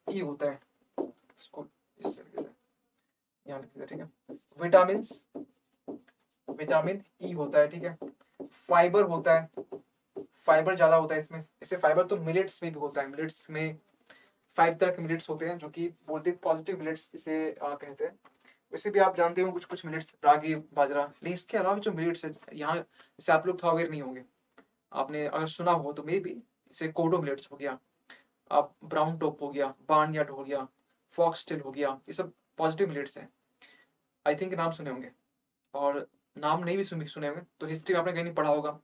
ई होता है, इसको इस तरीके से ध्यान रखिएगा, ठीक है। विटामिन विटामिन ई होता है, ठीक है। फाइबर होता है, फाइबर ज्यादा होता है इसमें। इसे फाइबर तो मिलेट्स में भी होता है, मिलेट्स में 5 तरह के मिलेट्स होते हैं, जो कि बोलते हैं पॉजिटिव मिलेट्स इसे कहते हैं। वैसे भी आप जानते हो कुछ कुछ मिलेट्स, रागी, बाजरा, लेकिन इसके अलावा जो मिलेट्स है यहाँ, जैसे आप लोग तो अवेयर नहीं होंगे, आपने अगर सुना हो तो मे भी, जैसे कोडो मिलेट्स हो गया, आप ब्राउन टॉप हो गया, बार्नयार्ड हो गया, फॉक्सटेल हो गया, ये सब पॉजिटिव मिलेट्स हैं। आई थिंक नाम सुने होंगे, और नाम नहीं भी सुने होंगे तो हिस्ट्री में आपने कहीं नहीं पढ़ा होगा।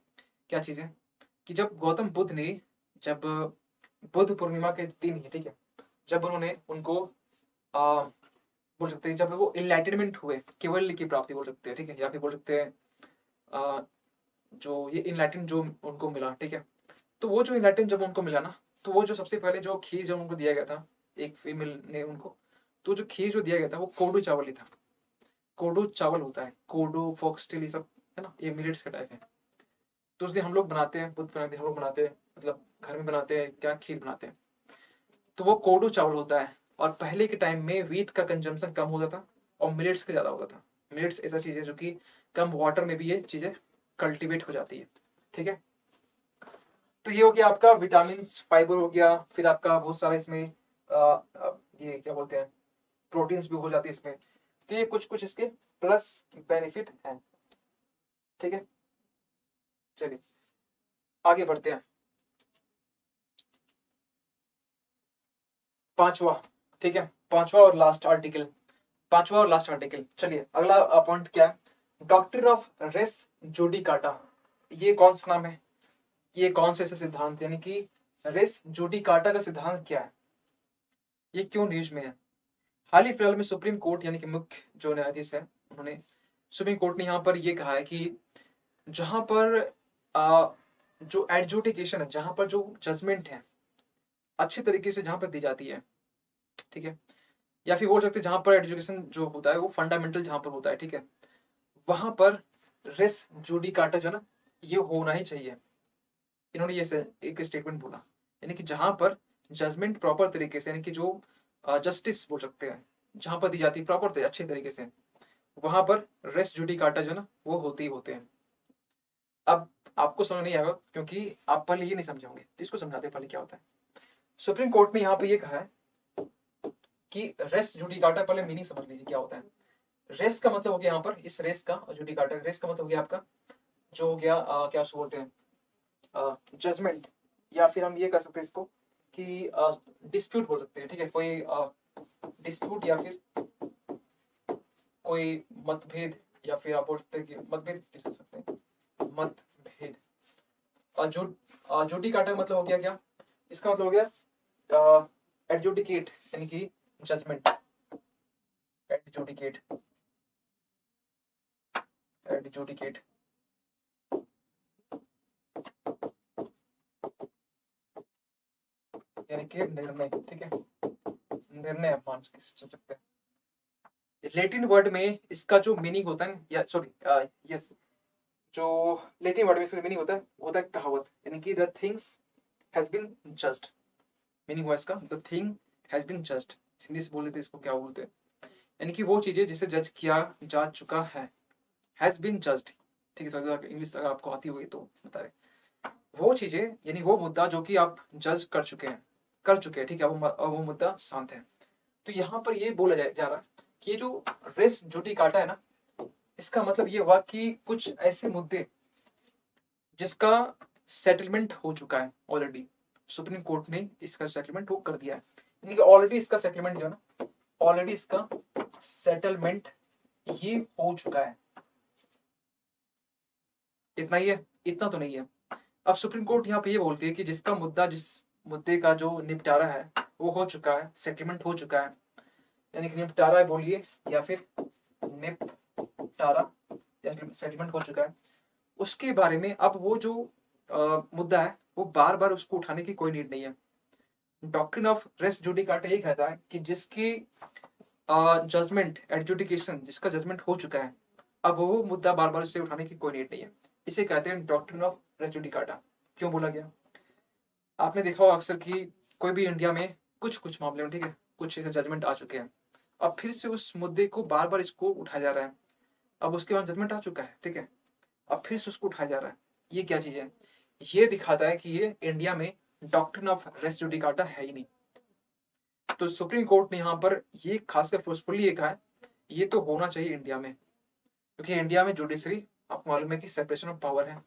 क्या चीज़ है कि जब गौतम बुद्ध ने, जब बुद्ध पूर्णिमा के दिन ही, ठीक है, जब उन्होंने उनको आ, बोल सकते हैं, जब वो इनलाइटनमेंट हुए, केवल्य की प्राप्ति बोल सकते हैं, ठीक है, या फिर बोल सकते हैं आ, जो ये इनलाइटन जो उनको मिला, ठीक है, तो वो जो इनलाइटन जब उनको मिला ना, तो वो जो सबसे पहले जो खीर जब उनको दिया गया था, एक फीमेल ने उनको, तो जो खीर जो दिया गया था वो कोडो चावल ही था। कोडो चावल होता है, कोडो, फॉक्सटेल, ये सब है ना, ये मिलेट्स का टाइप है। तो उस दिन हम लोग बनाते हैं, बुद्ध बनाते हैं, हम लोग बनाते हैं, मतलब घर में बनाते हैं क्या, खीर बनाते हैं, तो वो कोडो चावल होता है। और पहले के टाइम में व्हीट का कंजम्पशन कम होता था और मिलेट्स का ज्यादा होता था। मिलेट्स ऐसा चीज है जो कि कम वाटर में भी ये चीजें कल्टीवेट हो जाती है, ठीक है। तो ये हो गया आपका विटामिन, फाइबर हो गया, फिर आपका बहुत सारा इसमें ये क्या बोलते हैं, प्रोटीन्स भी हो जाती है इसमें। तो ये कुछ कुछ इसके प्लस बेनिफिट हैं, ठीक है। चलिए आगे बढ़ते हैं, पांचवा, ठीक है, पांचवा और लास्ट आर्टिकल, पांचवा और लास्ट आर्टिकल। चलिए अगला पॉइंट क्या है, डॉक्टर ऑफ रेस जुडिकाटा, ये कौन सा नाम है, ये कौन से ऐसे सिद्धांत, यानी कि रेस जुडिकाटा का सिद्धांत क्या है, ये क्यों न्यूज में है? हाल ही फिलहाल में सुप्रीम कोर्ट यानी कि मुख्य जो न्यायाधीश है, उन्होंने सुप्रीम कोर्ट ने यहाँ पर ये कहा है कि जहां पर जो एडजुडिकेशन है, जहां पर जो जजमेंट है अच्छे तरीके से जहां पर दी जाती है, ठीक है, या फिर बोल सकते हैं जहां पर एजुकेशन जो होता है वो फंडामेंटल जहां पर होता है, ठीक है, वहां पर रेस जुडिकाटा जो है ना, ये होना ही चाहिए। इन्होंने ये एक स्टेटमेंट बोला, यानी कि जहां पर जजमेंट प्रॉपर तरीके से, यानी कि जो जस्टिस बोल सकते हैं, जहां पर दी जाती है प्रॉपर अच्छे तरीके से, वहां पर रेस जुडिकाटा जो है ना वो होते ही होते हैं। अब आपको समझ नहीं आएगा क्योंकि आप पहले ये नहीं समझे होंगे, तो इसको समझाते हैं पहले क्या होता है। सुप्रीम कोर्ट ने यहाँ पे ये कहा है कि रेस जुडिकाटा, पहले मीनिंग समझ लीजिए क्या होता है। रेस का मतलब हो गया यहाँ पर, इस रेस का, और जुडिकाटा रेस का मतलब हो गया आपका जो हो गया क्या उसको बोलते हैं, जजमेंट, या फिर हम ये कर सकते हैं इसको कि डिस्प्यूट बोल सकते हैं, ठीक है, कोई डिस्प्यूट या फिर कोई मतभेद, या फिर आप बोल सकते हैं कि मतभेद लिख सकते हैं, मतभेद। जुडिकाटा का मतलब हो गया क्या, इसका मतलब हो गया एडजुडिकेट, यानी कि जजमेंट, एडजुडिकेट, एडजुडिकेट, यानी कि निर्णय, ठीक है, निर्णय आप मान सकते हैं। लैटिन वर्ड में इसका जो मीनिंग होता है, या सॉरी यस, जो लैटिन वर्ड में इसका मीनिंग होता है कहावत, यानी कि the things has been judged. Meaning हुआ इसका the thing has been judged. Hindi से बोल देते इसको क्या बोलते हैं, यानी कि वो चीजें जिसे जज किया जा चुका है, हैज बीन जज्ड, ठीक है। तो अगर इंग्लिश अगर आपको आती होगी तो बता रहे, वो चीजें यानी वो मुद्दा जो कि आप जज कर चुके हैं, ठीक है, वो मुद्दा शांत है। तो यहाँ पर ये बोला जा रहा है कि ये जो रेस जुडिकाटा है ना, इसका मतलब ये हुआ कि कुछ ऐसे मुद्दे जिसका सेटलमेंट हो चुका है ऑलरेडी, सुप्रीम कोर्ट ने इसका सेटलमेंट वो कर दिया है, यानी कि ऑलरेडी इसका सेटलमेंट जो है ना, ऑलरेडी इसका सेटलमेंट ये हो चुका है। इतना ही है, इतना तो नहीं है। अब सुप्रीम कोर्ट यहाँ पे ये बोलती है कि जिस मुद्दे का जो निपटारा है वो हो चुका है, सेटलमेंट हो चुका है, यानी कि निपटारा बोलिए या फिर निपटारा या सेटलमेंट हो चुका है, उसके बारे में अब वो जो मुद्दा है वो बार बार उसको उठाने की कोई नीड नहीं है। डॉक्ट्रिन ऑफ रेस जुडिकाटा ये कहता है कि जिसकी जजमेंट एडजुडिकेशन, जिसका जजमेंट हो चुका है, अब वो मुद्दा बार बार उससे उठाने की कोई नीड नहीं है। इसे कहते हैं डॉक्ट्रिन ऑफ रेस जुडिकाटा। क्यों बोला गया, आपने देखा होगा अक्सर कि कोई भी इंडिया में कुछ कुछ मामले में, ठीक है, कुछ ऐसे जजमेंट आ चुके हैं, अब फिर से उस मुद्दे को बार बार इसको उठाया जा रहा है। अब उसके बाद जजमेंट आ चुका है, ठीक है, अब फिर से उसको उठाया जा रहा है। ये क्या चीज है, ये दिखाता है कि ये इंडिया में डॉक्ट्रिन ऑफ रेस जुडिकाटा है ही नहीं। तो सुप्रीम कोर्ट ने यहाँ पर ये खासकर फोर्सफुली ये कहा है ये तो होना चाहिए इंडिया में, क्योंकि इंडिया में जुडिशरी आपको मालूम है कि सेपरेशन ऑफ पावर है,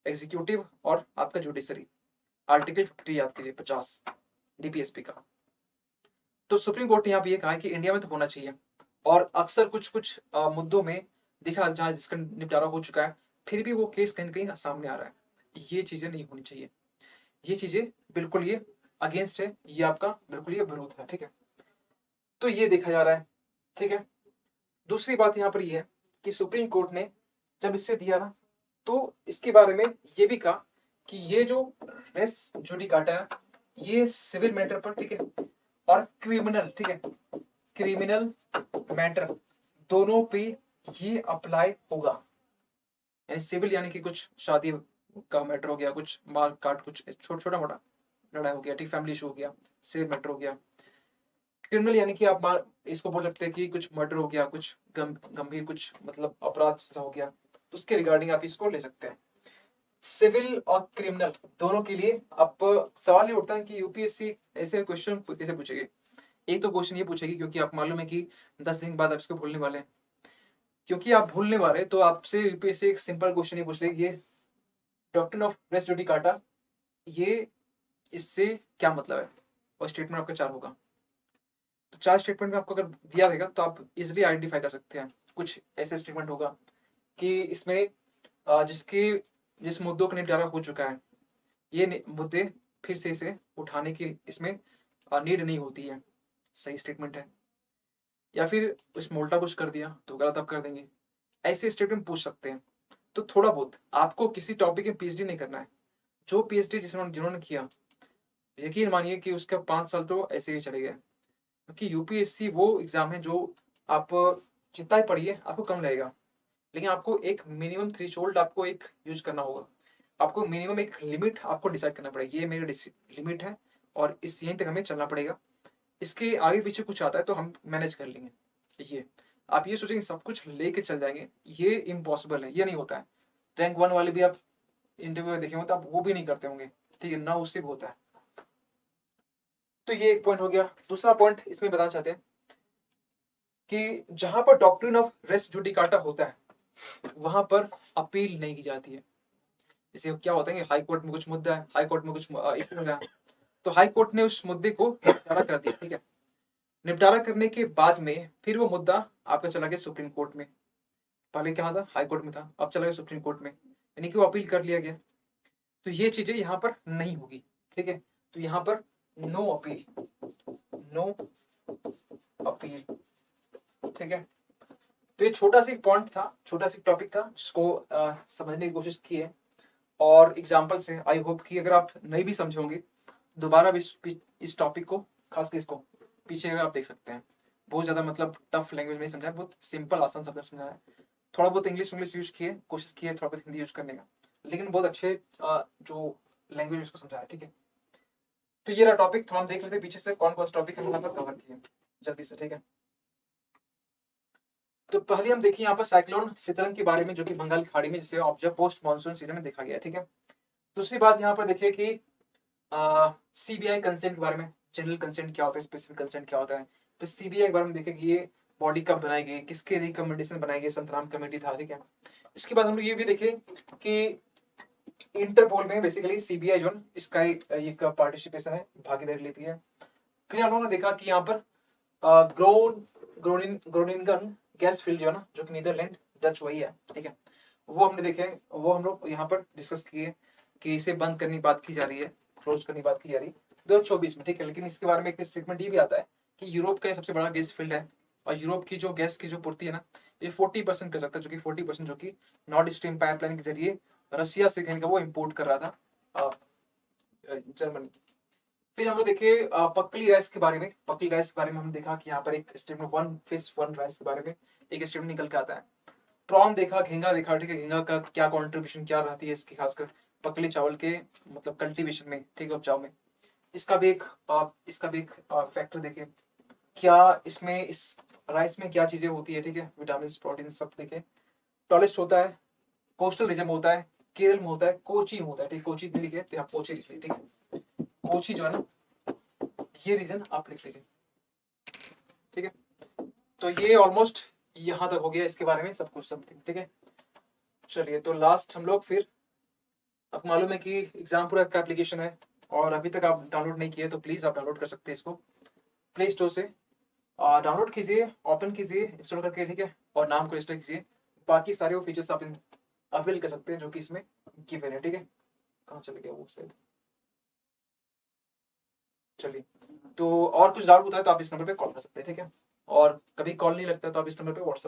एग्जीक्यूटिव और आपका जुडिशरी, आर्टिकल 50 याद कीजिए, 50 डीपीएसपी का। तो सुप्रीम कोर्ट ने यहाँ पे ये कहा है कि इंडिया में तो होना चाहिए, और अक्सर कुछ कुछ मुद्दों में दिखा जहाँ जिसका निपटारा हो चुका है, फिर भी वो केस कहीं कहीं सामने आ रहा है। ये चीजें नहीं होनी चाहिए, ये चीजें बिल्कुल ये अगेंस्ट है, ये आपका बिल्कुल ये विरोध है, ठीक है। तो ये देखा जा रहा है, ठीक है। दूसरी बात यहाँ पर ये है कि सुप्रीम कोर्ट ने जब इससे दिया ना, तो इसके बारे में ये भी कहा कि ये जो रेस जुडिकाटा है ये सिविल मैटर पर, ठीक है, और क्रिमिनल, ठीक है, क्रिमिनल मैटर दोनों पे ये अप्लाई होगा। यानी सिविल यानी कि कुछ शादी का मैटर हो गया, कुछ मार काट, कुछ छोटा मोटा लड़ाई हो गया, ठीक, फैमिली इशू हो गया, सिविल मैटर हो गया। क्रिमिनल यानी कि आप इसको बोल सकते हैं कि कुछ मर्डर हो गया, कुछ गंभीर कुछ मतलब अपराध सा हो गया, तो उसके रिगार्डिंग आप इसको ले सकते हैं। सिविल और क्रिमिनल दोनों के लिए अब सवाल ये उठता है कि यूपीएससी ऐसे क्वेश्चन कैसे पूछेगी। एक तो क्वेश्चन ये पूछेगी क्योंकि आप मालूम है कि 10 दिन बाद आप इसको भूलने वाले हैं, क्योंकि आप भूलने वाले, तो आपसे यूपीएससी एक सिंपल क्वेश्चन ये पूछ लेगी, ये डॉक्ट्रिन ऑफ रेस जुडिकाटा ये इससे क्या मतलब है, और स्टेटमेंट आपका 4 होगा। तो 4 स्टेटमेंट में आपको अगर दिया रहेगा तो आप इजिली आइडेंटिफाई कर सकते हैं। कुछ ऐसे स्टेटमेंट होगा कि इसमें जिसके जिस मुद्दों का निपटारा हो चुका है, ये मुद्दे फिर से इसे उठाने की इसमें नीड नहीं होती है, सही स्टेटमेंट है। या फिर उसमें उल्टा कुछ कर दिया तो गलत आप कर देंगे, ऐसे स्टेटमेंट पूछ सकते हैं। तो थोड़ा बहुत आपको किसी टॉपिक में पीएचडी नहीं करना है। जो पीएचडी जिन्होंने किया, यकीन मानिए कि उसका 5 साल तो ऐसे ही चले गए, क्योंकि यूपीएससी वो एग्जाम है जो आप जितना ही पढ़िए आपको कम लगेगा, लेकिन आपको एक मिनिमम थ्रेशोल्ड आपको एक यूज करना होगा। आपको मिनिमम एक लिमिट आपको डिसाइड करना पड़ेगा, ये मेरी लिमिट है और इस यहीं तक हमें चलना पड़ेगा, इसके आगे पीछे कुछ आता है तो हम मैनेज कर लेंगे। ये आप ये सोचेंगे सब कुछ लेके चल जाएंगे, ये इम्पॉसिबल है, ये नहीं होता है। रैंक 1 वाले भी आप इंटरव्यू में देखे हो तो आप वो भी नहीं करते होंगे, ठीक है ना, उससे भी होता है। तो ये एक पॉइंट हो गया। दूसरा पॉइंट इसमें बताना चाहते हैं कि जहां पर डॉक्ट्रिन ऑफ रेस जुडिकाटा होता है वहां पर अपील नहीं की जाती है। जैसे क्या होता है कि हाई कोर्ट में कुछ मुद्दा है, हाई कोर्ट में कुछ इशू मिला, तो हाई कोर्ट ने उस मुद्दे को निपटारा कर दिया, ठीक है। निपटारा करने के बाद में फिर वो मुद्दा आपका चला गया सुप्रीम कोर्ट में। पहले क्या था, हाई कोर्ट में था, अब चला गया सुप्रीम कोर्ट में, यानी कि वो अपील कर लिया गया। तो ये चीजें यहाँ पर नहीं होगी, ठीक है। तो यहाँ पर नो अपील, नो अपील, ठीक है। तो ये छोटा सा एक पॉइंट था, छोटा सा टॉपिक था जिसको समझने की कोशिश की है, और एग्जाम्पल से आई होप कि अगर आप नहीं भी समझे होंगे दोबारा इस टॉपिक को, खासकर इसको पीछे अगर आप देख सकते हैं। बहुत ज्यादा मतलब टफ लैंग्वेज में समझा है, बहुत सिंपल आसान शब्द समझा है। थोड़ा बहुत इंग्लिश यूज किए, कोशिश की है थोड़ा बहुत हिंदी यूज करने का, लेकिन बहुत अच्छे जो लैंग्वेज उसको समझाया, ठीक है। तो ये रहा टॉपिक, थोड़ा हम देख लेते हैं पीछे से कौन कौन सा टॉपिक हम मतलब कवर किए जल्दी से, ठीक है। तो पहले हम देखिए यहाँ पर साइक्लोन सितरन के बारे में, जो कि बंगाल की खाड़ी में जिसे ऑब्जर्व पोस्ट मानसून सीजन में देखा गया, ठीक है। दूसरी बात यहाँ पर देखिए कि सीबीआई कंसेंट के बारे में, जनरल कंसेंट क्या होता है, स्पेसिफिक कंसेंट क्या होता है। तो सीबीआई के बारे में देखिए कि ये बॉडी कब बनाई गई, किसके रिकमेंडेशन बनाई गई, संतराम कमेटी था, ठीक है। इसके बाद हम लोग ये भी देखे कि इंटरपोल में बेसिकली सीबीआई जो इसका एक पार्टिसिपेशन है, भागीदारी लेती है। फिर हम लोगों ने देखा कि यहाँ पर ग्रोनिंगन गैस फील्ड जो है ना, जो कि नीदरलैंड डच वही है, ठीक है। वो हमने देखे, वो हम लोग यहाँ पर डिस्कस किए कि इसे बंद करने की बात की जा रही है, क्लोज करने की बात की जा रही है 2024 में, ठीक है। लेकिन इसके बारे में एक स्टेटमेंट ये भी आता है कि यूरोप का सबसे बड़ा गैस फील्ड है, और यूरोप की जो गैस की जो पूर्ति है ना, ये 40% कर सकता है, जो कि 40% जो कि नॉर्थ स्ट्रीम पाइपलाइन के जरिए रसिया से कहने का वो इम्पोर्ट कर रहा था जर्मनी। फिर हम लोग देखे पकली राइस के बारे में, पकली राइस के बारे में हमने देखा कि यहाँ पर एक statement one fish one rice के बारे में एक स्टेटमेंट निकल के आता है। प्रॉन देखा, झींगा देखा, ठीक है। झींगा का क्या कॉन्ट्रीब्यूशन क्या रहती है इसकी, खासकर पकली चावल के मतलब कल्टीवेशन में, ठीक है, उपजाऊ में। इसका भी एक फैक्टर देखे, क्या इसमें इस राइस में क्या चीजें होती है, ठीक है, विटामिन प्रोटीन सब देखे। टॉलेस्ट होता है, कोस्टल रीजन होता है, केरल में होता है, कोची में होता है, ठीक, कोची नहीं लिखे तो आप कोची लिख लीजिए, ठीक है। कोची जो है ना, ये रीजन आप लिख लीजिए, ठीक है। तो ये ऑलमोस्ट यहाँ तक हो गया इसके बारे में सब कुछ समथिंग, ठीक है। चलिए तो लास्ट हम लोग फिर, आपको मालूम है कि एग्जाम पूरा का एप्लीकेशन है, और अभी तक आप डाउनलोड नहीं किए तो प्लीज आप डाउनलोड कर सकते हैं इसको प्ले स्टोर से। डाउनलोड कीजिए, ओपन कीजिए, इंस्टॉल करके, ठीक है, और नाम को रजिस्टर कीजिए। बाकी सारे वो फीचर्स आप अवेल कर सकते हैं जो कि इसमें गिवन है, ठीक है। कहाँ चले गया वो शायद, चलिए। तो और कुछ डाउट होता है तो आप इस नंबर पे कॉल कर सकते हैं, ठीक है। और कभी कॉल नहीं लगता तो आप इस नंबर पे व्हाट्सएप